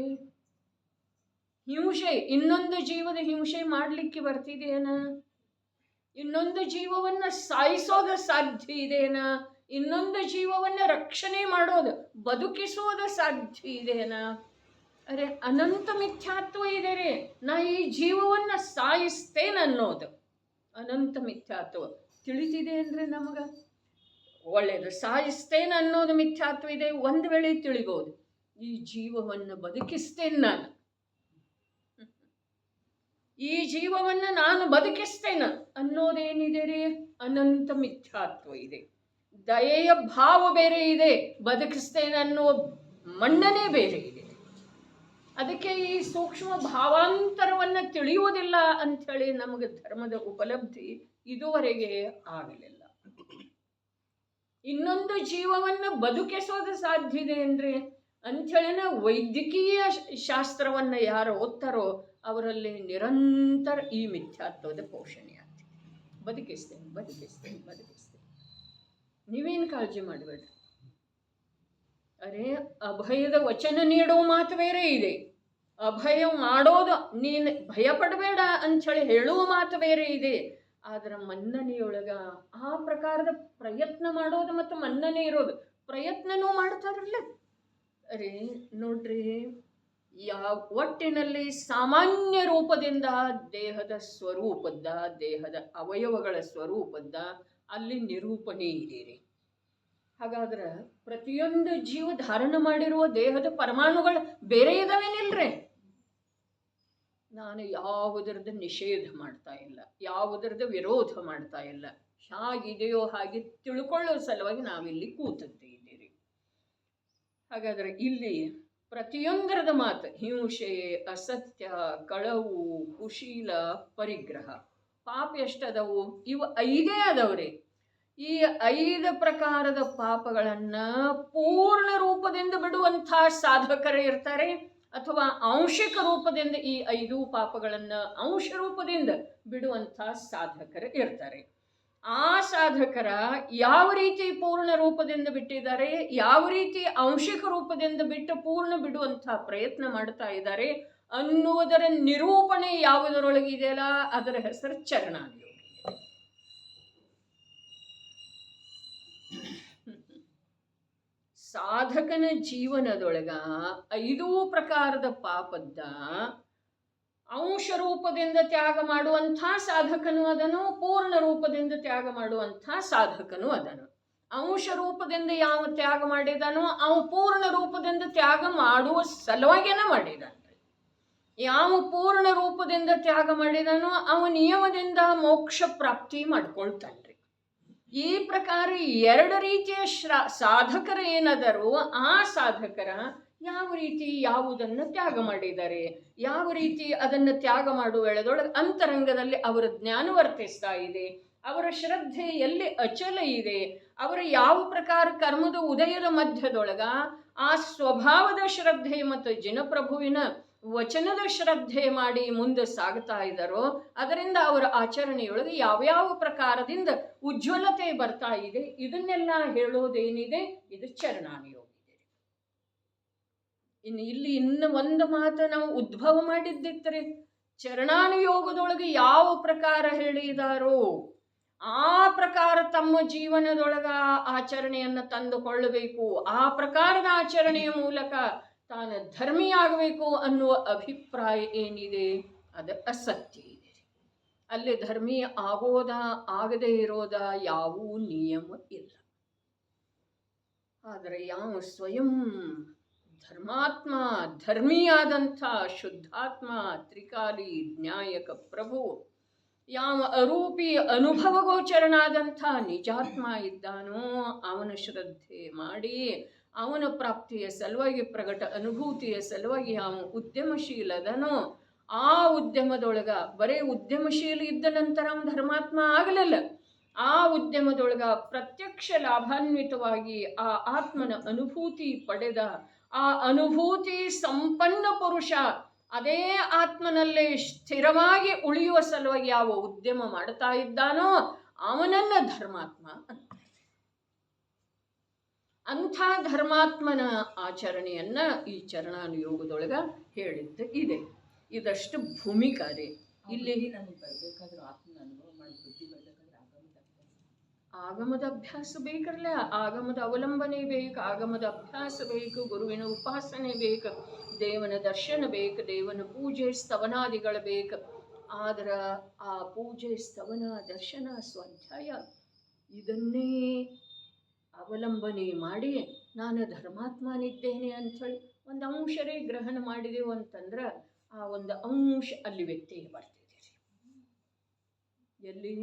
ಹಿಂಸೆ ಇನ್ನೊಂದು ಜೀವದ ಹಿಂಸೆ ಮಾಡಲಿಕ್ಕೆ ಬರ್ತಿದೆಯೇನ? ಇನ್ನೊಂದು ಜೀವವನ್ನು ಸಾಯಿಸೋದು ಸಾಧ್ಯ ಇದೆಯೇನ? ಇನ್ನೊಂದು ಜೀವವನ್ನು ರಕ್ಷಣೆ ಮಾಡೋದು ಬದುಕಿಸೋದು ಸಾಧ್ಯ ಇದೆಯೇನ? ಅರೆ ಅನಂತ ಮಿಥ್ಯಾತ್ವ ಇದೆ ರೀ. ನಾ ಈ ಜೀವವನ್ನು ಸಾಯಿಸ್ತೇನೆ ಅನ್ನೋದು ಅನಂತ ಮಿಥ್ಯಾತ್ವ ತಿಳಿತಿದೆ ಅಂದರೆ ನಮಗೆ ಒಳ್ಳೆಯದು. ಸಾಯಿಸ್ತೇನೆ ಅನ್ನೋದು ಮಿಥ್ಯಾತ್ವ ಇದೆ. ಒಂದು ವೇಳೆ ತಿಳಿಬೋದು, ಈ ಜೀವವನ್ನು ಬದುಕಿಸ್ತೇನೆ ನಾನು, ಈ ಜೀವವನ್ನು ನಾನು ಬದುಕಿಸ್ತೇನೆ ಅನ್ನೋದೇನಿದೆ ರೀ ಅನಂತ ಮಿಥ್ಯಾತ್ವ ಇದೆ. ದಯೆಯ ಭಾವ ಬೇರೆ ಇದೆ, ಬದುಕಿಸ್ತೇನೆ ಅನ್ನೋ ಮನ್ನಣೆ ಬೇರೆ ಇದೆ. ಅದಕ್ಕೆ ಈ ಸೂಕ್ಷ್ಮ ಭಾವಾಂತರವನ್ನು ತಿಳಿಯುವುದಿಲ್ಲ ಅಂಥೇಳಿ ನಮಗೆ ಧರ್ಮದ ಉಪಲಬ್ಧಿ ಇದುವರೆಗೆ ಆಗಲಿಲ್ಲ. ಇನ್ನೊಂದು ಜೀವವನ್ನು ಬದುಕಿಸೋದು ಸಾಧ್ಯ ಇದೆ ಅಂದರೆ ಅಂಥೇಳಿನ ವೈದ್ಯಕೀಯ ಶಾಸ್ತ್ರವನ್ನು ಯಾರು ಓದ್ತಾರೋ ಅವರಲ್ಲಿ ನಿರಂತರ ಈ ಮಿಥ್ಯಾತ್ವದ ಪೋಷಣೆ ಆಗ್ತದೆ. ಬದುಕಿಸ್ತೇನೆ. ನೀವೇನು ಕಾಳಜಿ ಮಾಡಬೇಡ್ರಿ. ಅರೆ ಅಭಯದ ವಚನ ನೀಡುವ ಮಾತು ಬೇರೆ ಇದೆ, ಅಭಯ ಮಾಡೋದು ನೀನು ಭಯಪಡಬೇಡ ಅಂಥೇಳಿ ಹೇಳುವ ಮಾತು ಬೇರೆ ಇದೆ. ಆದರೆ ಮನ್ನಣೆಯೊಳಗ ಆ ಪ್ರಕಾರದ ಪ್ರಯತ್ನ ಮಾಡೋದು ಮತ್ತು ಮನ್ನಣೆ ಇರೋದು, ಪ್ರಯತ್ನನೂ ಮಾಡ್ತಾರಲ್ಲ. ಅರೆ ನೋಡ್ರಿ, ಒಟ್ಟಿನಲ್ಲಿ ಸಾಮಾನ್ಯ ರೂಪದಿಂದ ದೇಹದ ಸ್ವರೂಪದ್ದ, ದೇಹದ ಅವಯವಗಳ ಸ್ವರೂಪದ್ದ ಅಲ್ಲಿ ನಿರೂಪಣೆ ಇದೆ ರೀ. ಹಾಗಾದ್ರೆ ಪ್ರತಿಯೊಂದು ಜೀವ ಧಾರಣ ಮಾಡಿರುವ ದೇಹದ ಪರಮಾಣುಗಳು ಬೇರೆ ಇದಾವೇನಿಲ್ರಿ. ನಾನು ಯಾವುದರದ ನಿಷೇಧ ಮಾಡ್ತಾ ಇಲ್ಲ, ಯಾವುದರದ ವಿರೋಧ ಮಾಡ್ತಾ ಇಲ್ಲ. ಹೇಗಿದೆಯೋ ಹಾಗೆ ತಿಳ್ಕೊಳ್ಳೋ ಸಲುವಾಗಿ ನಾವಿಲ್ಲಿ ಕೂತಿದ್ದೀರಿ. ಹಾಗಾದ್ರೆ ಇಲ್ಲಿ ಪ್ರತಿಯೊಂದರದ ಮಾತು ಹಿಂಸೆ, ಅಸತ್ಯ, ಕಳವು, ಕುಶೀಲ, ಪರಿಗ್ರಹ ಪಾಪ ಎಷ್ಟದವು? ಇವು 5 ಅದಾವ್ರಿ. ಈ 5 ಪ್ರಕಾರದ ಪಾಪಗಳನ್ನು ಪೂರ್ಣ ರೂಪದಿಂದ ಬಿಡುವಂಥ ಸಾಧಕರು ಇರ್ತಾರೆ, ಅಥವಾ ಆಂಶಿಕ ರೂಪದಿಂದ ಈ 5 ಪಾಪಗಳನ್ನು ಅಂಶ ರೂಪದಿಂದ ಬಿಡುವಂಥ ಸಾಧಕರು ಇರ್ತಾರೆ. ಆ ಸಾಧಕರ ಯಾವ ರೀತಿ ಪೂರ್ಣ ರೂಪದಿಂದ ಬಿಟ್ಟಿದ್ದಾರೆ, ಯಾವ ರೀತಿ ಆಂಶಿಕ ರೂಪದಿಂದ ಬಿಟ್ಟು ಪೂರ್ಣ ಬಿಡುವಂಥ ಪ್ರಯತ್ನ ಮಾಡ್ತಾ ಇದ್ದಾರೆ ಅನ್ನುವುದರ ನಿರೂಪಣೆ ಯಾವುದರೊಳಗಿದೆಯಲ್ಲ ಅದರ ಹೆಸರು ಚರಣಾನುಯೋಗ. ಸಾಧಕನ ಜೀವನದೊಳಗ 5 ಪ್ರಕಾರದ ಪಾಪದ ಅಂಶ ರೂಪದಿಂದ ತ್ಯಾಗ ಮಾಡುವಂಥ ಸಾಧಕನು ಅದನು, ಪೂರ್ಣ ರೂಪದಿಂದ ತ್ಯಾಗ ಮಾಡುವಂಥ ಸಾಧಕನು ಅದನು. ಅಂಶ ರೂಪದಿಂದ ಯಾವ ತ್ಯಾಗ ಮಾಡಿದಾನೋ ಅವ ಪೂರ್ಣ ರೂಪದಿಂದ ತ್ಯಾಗ ಮಾಡುವ ಸಲುವಾಗೇನ ಮಾಡಿದಾನೆ. ಯಾವ ಪೂರ್ಣ ರೂಪದಿಂದ ತ್ಯಾಗ ಮಾಡಿದಾನೋ ಅವ ನಿಯಮದಿಂದ ಮೋಕ್ಷ ಪ್ರಾಪ್ತಿ ಮಾಡ್ಕೊಳ್ತಾನ್ರಿ. ಈ ಪ್ರಕಾರ 2 ರೀತಿಯ ಸಾಧಕರು ಏನದರು, ಆ ಸಾಧಕರ ಯಾವ ರೀತಿ ಯಾವುದನ್ನು ತ್ಯಾಗ ಮಾಡಿದ್ದಾರೆ, ಯಾವ ರೀತಿ ಅದನ್ನು ತ್ಯಾಗ ಮಾಡುವ ವೇಳೆದೊಳಗೆ ಅಂತರಂಗದಲ್ಲಿ ಅವರ ಜ್ಞಾನ ವರ್ತಿಸ್ತಾ ಇದೆ, ಅವರ ಶ್ರದ್ಧೆ ಎಲ್ಲಿ ಅಚಲ ಇದೆ, ಅವರ ಯಾವ ಪ್ರಕಾರ ಕರ್ಮದ ಉದಯದ ಮಧ್ಯದೊಳಗ ಆ ಸ್ವಭಾವದ ಶ್ರದ್ಧೆ ಮತ್ತು ಜಿನಪ್ರಭುವಿನ ವಚನದ ಶ್ರದ್ಧೆ ಮಾಡಿ ಮುಂದೆ ಸಾಗ್ತಾ ಇದ್ದಾರೋ ಅದರಿಂದ ಅವರ ಆಚರಣೆಯೊಳಗೆ ಯಾವ್ಯಾವ ಪ್ರಕಾರದಿಂದ ಉಜ್ವಲತೆ ಬರ್ತಾ ಇದೆ ಇದನ್ನೆಲ್ಲ ಹೇಳೋದೇನಿದೆ ಇದು ಚರಣಾನುಯೋಗ. ಇನ್ನು ಒಂದು ಮಾತು ನಾವು ಉದ್ಭವ ಮಾಡಿದ್ದಿತ್ತರೆ ಚರಣಾನುಯೋಗದೊಳಗೆ ಯಾವ ಪ್ರಕಾರ ಹೇಳಿದಾರೋ ಆ ಪ್ರಕಾರ ತಮ್ಮ ಜೀವನದೊಳಗ ಆಚರಣೆಯನ್ನು ತಂದುಕೊಳ್ಳಬೇಕು, ಆ ಪ್ರಕಾರದ ಆಚರಣೆಯ ಮೂಲಕ ತಾನು ಧರ್ಮಿಯಾಗಬೇಕು ಅನ್ನುವ ಅಭಿಪ್ರಾಯ ಏನಿದೆ ಅದು ಅಸತ್ಯ ಇದೆ. ಅಲ್ಲಿ ಧರ್ಮಿ ಆಗೋದ ಆಗದೇ ಇರೋದ ಯಾವೂ ನಿಯಮ ಇಲ್ಲ. ಆದರೆ ಯಾವ ಸ್ವಯಂ ಧರ್ಮಾತ್ಮ ಧರ್ಮಿಯಾದಂಥ ಶುದ್ಧಾತ್ಮ ತ್ರಿಕಾಲಿ ನ್ಯಾಯಕ ಪ್ರಭು ಯಾವ ಅರೂಪಿ ಅನುಭವಗೋಚರನಾದಂಥ ನಿಜಾತ್ಮ ಇದ್ದಾನೋ ಅವನ ಶ್ರದ್ಧೆ ಮಾಡಿ ಅವನ ಪ್ರಾಪ್ತಿಯ ಸಲುವಾಗಿ ಪ್ರಗಟ ಅನುಭೂತಿಯ ಸಲುವಾಗಿ ಅವನು ಉದ್ಯಮಶೀಲದನೋ ಆ ಉದ್ಯಮದೊಳಗ ಬರೀ ಉದ್ಯಮಶೀಲ ಇದ್ದ ನಂತರ ಅವನು ಧರ್ಮಾತ್ಮ ಆಗಲಿಲ್ಲ. ಆ ಉದ್ಯಮದೊಳಗ ಪ್ರತ್ಯಕ್ಷ ಲಾಭಾನ್ವಿತವಾಗಿ ಆ ಆತ್ಮನ ಅನುಭೂತಿ ಪಡೆದ ಆ ಅನುಭೂತಿ ಸಂಪನ್ನ ಪುರುಷ ಅದೇ ಆತ್ಮನಲ್ಲೇ ಸ್ಥಿರವಾಗಿ ಉಳಿಯುವ ಸಲುವಾಗಿ ಯಾವ ಉದ್ಯಮ ಮಾಡ್ತಾ ಇದ್ದಾನೋ ಅವನನ್ನ ಧರ್ಮಾತ್ಮ ಅಂತ. ಅಂಥ ಧರ್ಮಾತ್ಮನ ಆಚರಣೆಯನ್ನ ಈ ಚರಣಾನುಯೋಗದೊಳಗ ಹೇಳಿದ್ದು ಇದೆ. ಇದಷ್ಟು ಭೂಮಿಕಾರೆ. ಇಲ್ಲಿ ನಮಗೆ ಬರಬೇಕಾದ್ರೂ ಆತ್ಮನ ಅನುಭವ ಮಾಡಿ ಬುದ್ಧಿ ಬರಬೇಕಾದ್ರೆ ಆಗಮದ ಅಭ್ಯಾಸ ಬೇಕಲ್ಲ, ಆಗಮದ ಅವಲಂಬನೆ ಬೇಕು, ಆಗಮದ ಅಭ್ಯಾಸ ಬೇಕು, ಗುರುವಿನ ಉಪಾಸನೆ ಬೇಕು, ದೇವನ ದರ್ಶನ ಬೇಕು, ದೇವನ ಪೂಜೆ ಸ್ತವನಾದಿಗಳು ಬೇಕು. ಆದ್ರೆ ಆ ಪೂಜೆ ಸ್ತವನ ದರ್ಶನ ಸ್ವಾಧ್ಯಾಯ ಇದನ್ನೇ ಅವಲಂಬನೆ ಮಾಡಿ ನಾನು ಧರ್ಮಾತ್ಮನಿದ್ದೇನೆ ಅಂಥೇಳಿ ಒಂದು ಅಂಶರೇ ಗ್ರಹಣ ಮಾಡಿದೆವು ಅಂತಂದ್ರೆ ಆ ಒಂದು ಅಂಶ ಅಲ್ಲಿ ವ್ಯತ್ಯಯ ಬರ್ತಿದೆ. ಎಲ್ಲಿ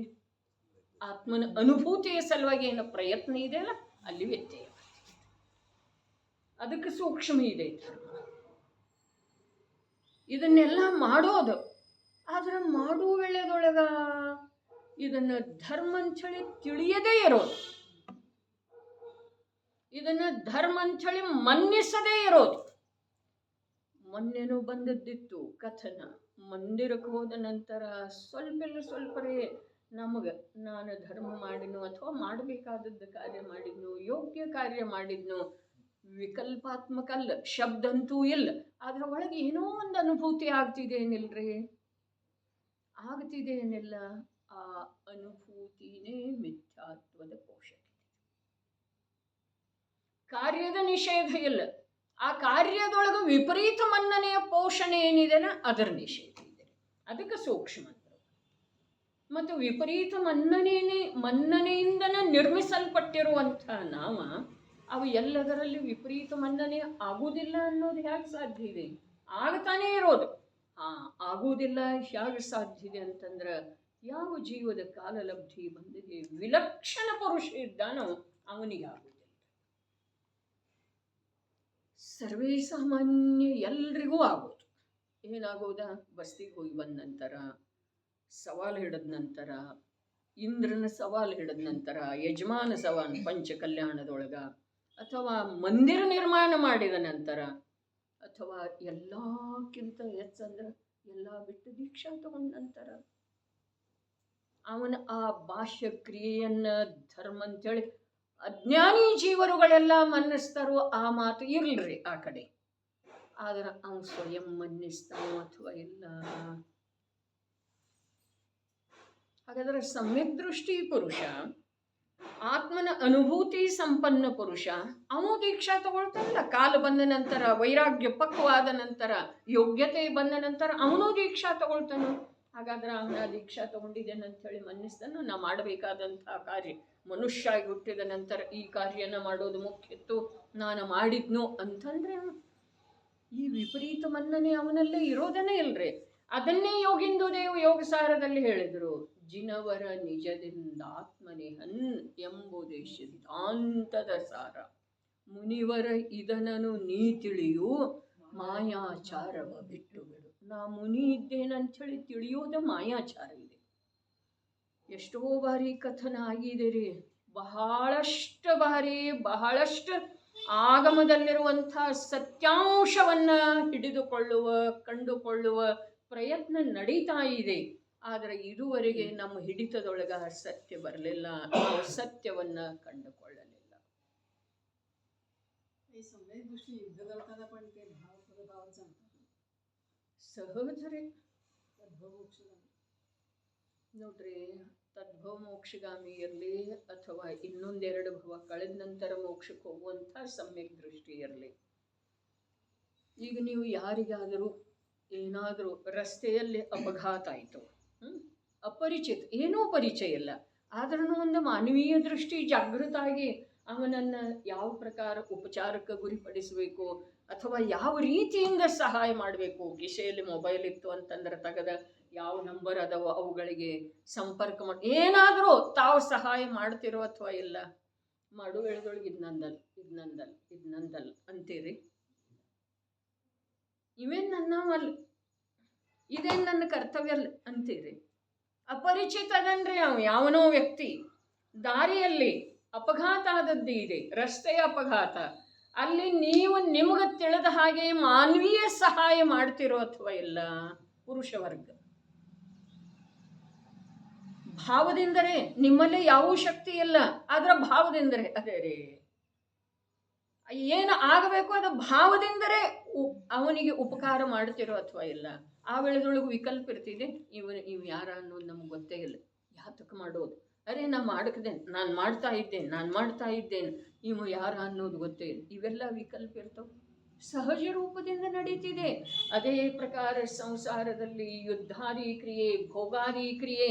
ಆತ್ಮನ ಅನುಭೂತಿಯ ಸಲುವಾಗಿ ಏನು ಪ್ರಯತ್ನ ಇದೆಯಲ್ಲ ಅಲ್ಲಿ ವ್ಯತ್ಯಯ ಬರ್ತಿದೆ. ಅದಕ್ಕೆ ಸೂಕ್ಷ್ಮ ಇದೆ ಧರ್ಮ. ಇದನ್ನೆಲ್ಲ ಮಾಡೋದು, ಆದ್ರೆ ಮಾಡುವ ವೇಳೆದೊಳಗ ಇದನ್ನ ಧರ್ಮ ಅಂಥೇಳಿ ತಿಳಿಯದೇ ಇರೋದು, ಇದನ್ನ ಧರ್ಮ ಅಂಥೇಳಿ ಮನ್ನಿಸದೇ ಇರೋದು. ಮೊನ್ನೆನೂ ಬಂದದ್ದಿತ್ತು ಕಥನ. ಮಂದಿರಕ್ಕೆ ಹೋದ ನಂತರ ಸ್ವಲ್ಪರೇ ನಮಗೆ ನಾನು ಧರ್ಮ ಮಾಡಿದ್ನು ಅಥವಾ ಮಾಡಬೇಕಾದದ್ದು ಕಾರ್ಯ ಮಾಡಿದ್ನು, ಯೋಗ್ಯ ಕಾರ್ಯ ಮಾಡಿದ್ನು, ವಿಕಲ್ಪಾತ್ಮಕ ಅಲ್ಲ, ಶಬ್ದ ಅಂತೂ ಇಲ್ಲ, ಅದರ ಒಳಗೆ ಏನೋ ಒಂದು ಅನುಭೂತಿ ಆಗ್ತಿದೆ ಏನಿಲ್ರಿ, ಆಗ್ತಿದೆ ಏನಿಲ್ಲ. ಆ ಅನುಭೂತಿನೇ ಮಿಥ್ಯಾತ್ವದ ಪೋಷಕ. ಕಾರ್ಯದ ನಿಷೇಧ ಇಲ್ಲ, ಆ ಕಾರ್ಯದೊಳಗೆ ವಿಪರೀತ ಮನ್ನನೆಯ ಪೋಷಣೆ ಏನಿದೆನ ಅದರ ನಿಷೇಧ ಇದೆ. ಅದಕ್ಕೆ ಸೂಕ್ಷ್ಮ. ಮತ್ತು ವಿಪರೀತ ಮನ್ನನೆಯಿಂದನೇ ನಿರ್ಮಿಸಲ್ಪಟ್ಟಿರುವಂಥ ನಾಮ ಅವು ಎಲ್ಲದರಲ್ಲಿ ವಿಪರೀತ ಮನ್ನನೆ ಆಗುವುದಿಲ್ಲ ಅನ್ನೋದು ಹೇಗೆ ಸಾಧ್ಯ ಇದೆ? ಆಗ್ತಾನೇ ಇರೋದು. ಆಗುವುದಿಲ್ಲ ಹೇಗೆ ಸಾಧ್ಯ ಇದೆ ಅಂತಂದ್ರೆ ಯಾವ ಜೀವದ ಕಾಲಲಬ್ಧಿ ಬಂದಿದೆ, ವಿಲಕ್ಷಣ ಪುರುಷ ಇದ್ದಾನೋ ಅವನಿಗೆ ಆಗುವುದಿಲ್ಲ. ಸರ್ವೇ ಸಾಮಾನ್ಯ ಎಲ್ರಿಗೂ ಆಗೋದು. ಏನಾಗೋದ? ಬಸ್ತಿಗೆ ಹೋಗಿ ಬಂದ ನಂತರ, ಸವಾಲು ಹಿಡಿದ ನಂತರ, ಇಂದ್ರನ ಸವಾಲು ಹಿಡಿದ ನಂತರ, ಯಜಮಾನ ಸವಾಲು ಪಂಚಕಲ್ಯಾಣದೊಳಗ, ಅಥವಾ ಮಂದಿರ ನಿರ್ಮಾಣ ಮಾಡಿದ ನಂತರ, ಅಥವಾ ಎಲ್ಲಕ್ಕಿಂತ ಹೆಚ್ಚಂದ್ರೆ ಎಲ್ಲ ಬಿಟ್ಟು ದೀಕ್ಷಾ ತಗೊಂಡ ನಂತರ ಅವನ ಆ ಬಾಹ್ಯ ಕ್ರಿಯೆಯನ್ನ ಧರ್ಮ ಅಂತೇಳಿ ಅಜ್ಞಾನಿ ಜೀವರುಗಳೆಲ್ಲ ಮನ್ನಿಸ್ತಾರೋ ಆ ಮಾತು ಇರಲ್ರಿ ಆ ಕಡೆ. ಆದ್ರೆ ಅವನು ಸ್ವಯಂ ಮನ್ನಿಸ್ತಾನೋ ಅಥವಾ ಇಲ್ಲ. ಹಾಗಾದ್ರೆ ಸಮ್ಯಕ್ ದೃಷ್ಟಿ ಪುರುಷ, ಆತ್ಮನ ಅನುಭೂತಿ ಸಂಪನ್ನ ಪುರುಷ, ಅವನು ದೀಕ್ಷಾ ತಗೊಳ್ತಾನಲ್ಲ. ಕಾಲ ಬಂದ ನಂತರ, ವೈರಾಗ್ಯ ಪಕ್ವಾದ ನಂತರ, ಯೋಗ್ಯತೆ ಬಂದ ನಂತರ ಅವನು ದೀಕ್ಷಾ ತಗೊಳ್ತಾನು. ಹಾಗಾದ್ರೆ ಅವನ ದೀಕ್ಷಾ ತಗೊಂಡಿದ್ದೇನೆ ಅಂಥೇಳಿ ಮನ್ನಿಸ್ತಾನು. ನಾ ಮಾಡಬೇಕಾದಂತಹ ಕಾರ್ಯ, ಮನುಷ್ಯ ಆಗಿ ಹುಟ್ಟಿದ ನಂತರ ಈ ಕಾರ್ಯನ ಮಾಡೋದು ಮುಖ್ಯತ್ತು, ನಾನು ಮಾಡಿದ್ನು ಅಂತಂದ್ರೆ ಈ ವಿಪರೀತ ಮನ್ನನೆ ಅವನಲ್ಲೇ ಇರೋದನ್ನೇ ಇಲ್ರಿ. ಅದನ್ನೇ ಯೋಗಿಂದು ದೇವ್ ಯೋಗಸಾರದಲ್ಲಿ ಹೇಳಿದರು. ಜಿನವರ ನಿಜದಿಂದ ಆತ್ಮನಿಹನ್ ಎಂಬುದೇ ಸಿದ್ಧಾಂತದ ಸಾರ. ಮುನಿವರ ಇದನನು ನೀ ತಿಳಿಯು, ಮಾಯಾಚಾರವ ಬಿಟ್ಟು ಬಿಡು. ನಾ ಮುನಿ ಇದ್ದೇನಂಥೇಳಿ ತಿಳಿಯೋದ ಮಾಯಾಚಾರ ಇದೆ. ಎಷ್ಟೋ ಬಾರಿ ಕಥನ ಆಗಿದೆ ರೀ, ಬಹಳಷ್ಟು ಬಾರಿ, ಬಹಳಷ್ಟು ಆಗಮದಲ್ಲಿರುವಂಥ ಸತ್ಯಾಂಶವನ್ನು ಕಂಡುಕೊಳ್ಳುವ ಪ್ರಯತ್ನ ನಡೀತಾ ಇದೆ. ಆದರೆ ಇದುವರೆಗೆ ನಮ್ಮ ಹಿಡಿತದೊಳಗ ಸತ್ಯ ಬರಲಿಲ್ಲ, ನಾವು ಸತ್ಯವನ್ನು ಕಂಡುಕೊಳ್ಳಲಿಲ್ಲ. सहजरे ನೋಡ್ರಿ, ತದ್ಭವ ಮೋಕ್ಷಗಾಮಿ ಇರಲಿ ಅಥವಾ ಇನ್ನೊಂದೆರಡು ಭವ ಕಳೆದ ನಂತರ ಮೋಕ್ಷಕ್ಕೆ ಹೋಗುವಂಥ ಸಮ್ಯಕ್ ದೃಷ್ಟಿ ಇರಲಿ. ಈಗ ನೀವು ಯಾರಿಗಾದರೂ ಏನಾದರೂ ರಸ್ತೆಯಲ್ಲಿ ಅಪಘಾತ ಆಯಿತು, ಅಪರಿಚಿತ, ಏನೂ ಪರಿಚಯ ಇಲ್ಲ, ಆದ್ರೂ ಒಂದು ಮಾನವೀಯ ದೃಷ್ಟಿ ಜಾಗೃತಾಗಿ ಅವನನ್ನು ಯಾವ ಪ್ರಕಾರ ಉಪಚಾರಕ್ಕೆ ಗುರಿಪಡಿಸಬೇಕು ಅಥವಾ ಯಾವ ರೀತಿಯಿಂದ ಸಹಾಯ ಮಾಡಬೇಕು. ಕಿಸೆಯಲ್ಲಿ ಮೊಬೈಲ್ ಇತ್ತು ಅಂತಂದ್ರೆ ತೆಗೆದ ಯಾವ ನಂಬರ್ ಅದಾವೋ ಅವುಗಳಿಗೆ ಸಂಪರ್ಕ ಮಾಡಿ ಏನಾದರೂ ತಾವು ಸಹಾಯ ಮಾಡ್ತಿರೋ ಅಥವಾ ಇಲ್ಲ. ಮಾಡು ಎಳೆದೊಳಗೆ ಇದು ನಂದಲ್ ಅಂತೀರಿ. ಇವೇನು ನನ್ನವಲ್ಲ, ಇದೇನು ನನ್ನ ಕರ್ತವ್ಯ ಅಲ್ಲ ಅಂತೀರಿ. ಅಪರಿಚಿತದನ್ರಿ ಅವ ಯಾವನೋ ವ್ಯಕ್ತಿ ದಾರಿಯಲ್ಲಿ ಅಪಘಾತ ಆದದ್ದು ಇದೆ, ರಸ್ತೆಯ ಅಪಘಾತ. ಅಲ್ಲಿ ನೀವು ನಿಮಗೆ ತಿಳಿದ ಹಾಗೆ ಮಾನವೀಯ ಸಹಾಯ ಮಾಡ್ತಿರೋ ಅಥವಾ ಇಲ್ಲ. ಪುರುಷ ವರ್ಗ ಭಾವದಿಂದರೆ, ನಿಮ್ಮಲ್ಲಿ ಯಾವ ಶಕ್ತಿ ಇಲ್ಲ, ಅದರ ಭಾವದಿಂದರೆ ಅದೇ ರೀ ಏನು ಆಗಬೇಕು ಅದು ಭಾವದಿಂದರೆ ಅವನಿಗೆ ಉಪಕಾರ ಮಾಡ್ತಿರೋ ಅಥವಾ ಇಲ್ಲ. ಆ ವೇಳೆದೊಳಗೆ ವಿಕಲ್ಪ ಇರ್ತಿದೆ, ಇವು ಯಾರ ಅನ್ನೋದು ನಮ್ಗೆ ಗೊತ್ತೇ ಇಲ್ಲ. ಯಾತಕ್ಕೆ ಮಾಡೋದು? ಅರೆ ನಾನು ಮಾಡ್ತಾ ಇದ್ದೇನೆ, ಇವು ಯಾರ ಅನ್ನೋದು ಗೊತ್ತೇ ಇಲ್ಲ. ಇವೆಲ್ಲ ವಿಕಲ್ಪ ಇರ್ತವೆ, ಸಹಜ ರೂಪದಿಂದ ನಡೀತಿದೆ. ಅದೇ ಪ್ರಕಾರ ಸಂಸಾರದಲ್ಲಿ ಯುದ್ಧಾದಿ ಕ್ರಿಯೆ, ಭೋಗಾದಿ ಕ್ರಿಯೆ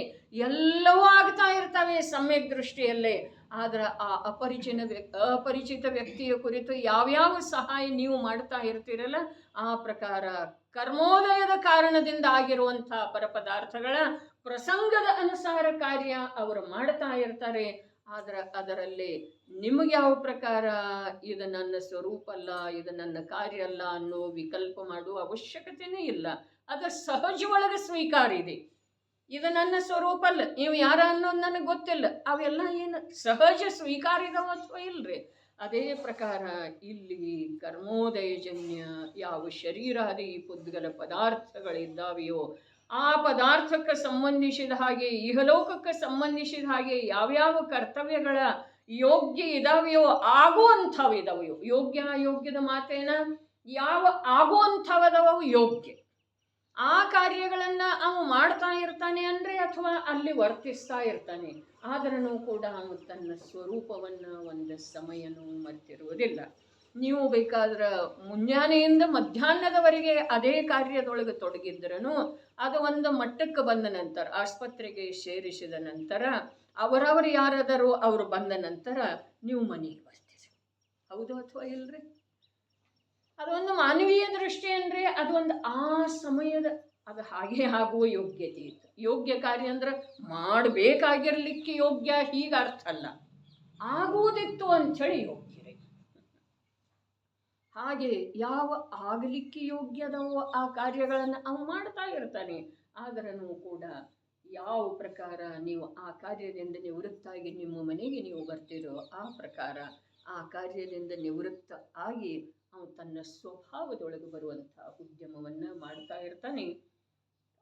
ಎಲ್ಲವೂ ಆಗ್ತಾ ಇರ್ತವೆ ಸಮ್ಯಕ್ ದೃಷ್ಟಿಯಲ್ಲೇ. ಆದ್ರೆ ಆ ಅಪರಿಚಿತ ವ್ಯಕ್ತಿಯ ಕುರಿತು ಯಾವ್ಯಾವ ಸಹಾಯ ನೀವು ಮಾಡ್ತಾ ಇರ್ತೀರಲ್ಲ, ಆ ಪ್ರಕಾರ ಕರ್ಮೋದಯದ ಕಾರಣದಿಂದ ಆಗಿರುವಂಥ ಪರಪದಾರ್ಥಗಳ ಪ್ರಸಂಗದ ಅನುಸಾರ ಕಾರ್ಯ ಅವರು ಮಾಡ್ತಾ ಇರ್ತಾರೆ. ಆದ್ರೆ ಅದರಲ್ಲಿ ನಿಮಗೆ ಯಾವ ಪ್ರಕಾರ ಇದು ನನ್ನ ಸ್ವರೂಪ ಅಲ್ಲ, ಇದು ನನ್ನ ಕಾರ್ಯ ಅಲ್ಲ ಅನ್ನೋ ವಿಕಲ್ಪ ಮಾಡುವ ಅವಶ್ಯಕತೆಯೇ ಇಲ್ಲ. ಅದು ಸಹಜ ಒಳಗೆ ಸ್ವೀಕಾರ ಇದೆ. ಇದು ನನ್ನ ಸ್ವರೂಪ ಅಲ್ಲ, ನೀವು ಯಾರ ಅನ್ನೋದು ನನಗೆ ಗೊತ್ತಿಲ್ಲ, ಅವೆಲ್ಲ ಏನು ಸಹಜ ಸ್ವೀಕಾರ ಇದಾವ ಅಥವಾ ಇಲ್ರಿ. ಅದೇ ಪ್ರಕಾರ ಇಲ್ಲಿ ಕರ್ಮೋದಯಜನ್ಯ ಯಾವ ಶರೀರಾದಿ ಪುದ್ಗಲ ಪದಾರ್ಥಗಳಿದ್ದಾವೆಯೋ ಆ ಪದಾರ್ಥಕ್ಕೆ ಸಂಬಂಧಿಸಿದ ಹಾಗೆ, ಇಹಲೋಕಕ್ಕೆ ಸಂಬಂಧಿಸಿದ ಹಾಗೆ ಯಾವ್ಯಾವ ಕರ್ತವ್ಯಗಳ ಯೋಗ್ಯ ಇದಾವೆಯೋ ಆಗುವಂಥವಿದಾವೆಯೋ, ಯೋಗ್ಯ ಅಯೋಗ್ಯದ ಮಾತೇನ, ಯಾವ ಆಗುವಂಥವದವು ಯೋಗ್ಯ, ಆ ಕಾರ್ಯಗಳನ್ನು ಅವು ಮಾಡ್ತಾ ಇರ್ತಾನೆ ಅಂದರೆ ಅಥವಾ ಅಲ್ಲಿ ವರ್ತಿಸ್ತಾ ಇರ್ತಾನೆ. ಆದ್ರೂ ಕೂಡ ಅವನು ತನ್ನ ಸ್ವರೂಪವನ್ನು ಒಂದು ಸಮಯನೂ ಮರ್ತಿರುವುದಿಲ್ಲ. ನೀವು ಬೇಕಾದ್ರೆ ಮುಂಜಾನೆಯಿಂದ ಮಧ್ಯಾಹ್ನದವರೆಗೆ ಅದೇ ಕಾರ್ಯದೊಳಗೆ ತೊಡಗಿದ್ರೂ ಅದು ಒಂದು ಮಟ್ಟಕ್ಕೆ ಬಂದ ನಂತರ, ಆಸ್ಪತ್ರೆಗೆ ಸೇರಿಸಿದ ನಂತರ, ಅವರವರು ಯಾರಾದರೂ ಅವರು ಬಂದ ನಂತರ ನೀವು ಮನೆಗೆ ಬರ್ತೀರಿ. ಹೌದು ಅಥವಾ ಇಲ್ರಿ? ಅದೊಂದು ಮಾನವೀಯ ದೃಷ್ಟಿ ಅಂದರೆ ಅದೊಂದು ಆ ಸಮಯದ ಅದು ಹಾಗೆ ಆಗುವ ಯೋಗ್ಯತೆ ಇತ್ತು. ಯೋಗ್ಯ ಕಾರ್ಯ ಅಂದ್ರೆ ಮಾಡಬೇಕಾಗಿರ್ಲಿಕ್ಕೆ ಯೋಗ್ಯ, ಹೀಗೆ ಅರ್ಥ ಅಲ್ಲ, ಆಗುವುದಿತ್ತು ಅಂಥೇಳಿ ಯೋಗ್ಯರೇ. ಹಾಗೆ ಯಾವ ಆಗಲಿಕ್ಕೆ ಯೋಗ್ಯದವೋ ಆ ಕಾರ್ಯಗಳನ್ನು ಅವು ಮಾಡ್ತಾ ಇರ್ತಾನೆ. ಆದ್ರೂ ಕೂಡ ಯಾವ ಪ್ರಕಾರ ನೀವು ಆ ಕಾರ್ಯದಿಂದ ನಿವೃತ್ತಾಗಿ ನಿಮ್ಮ ಮನೆಗೆ ನೀವು ಬರ್ತೀರೋ ಆ ಪ್ರಕಾರ ಆ ಕಾರ್ಯದಿಂದ ನಿವೃತ್ತ ಆಗಿ ಅವನು ತನ್ನ ಸ್ವಭಾವದೊಳಗೆ ಬರುವಂಥ ಉದ್ಯಮವನ್ನು ಮಾಡ್ತಾ ಇರ್ತಾನೆ.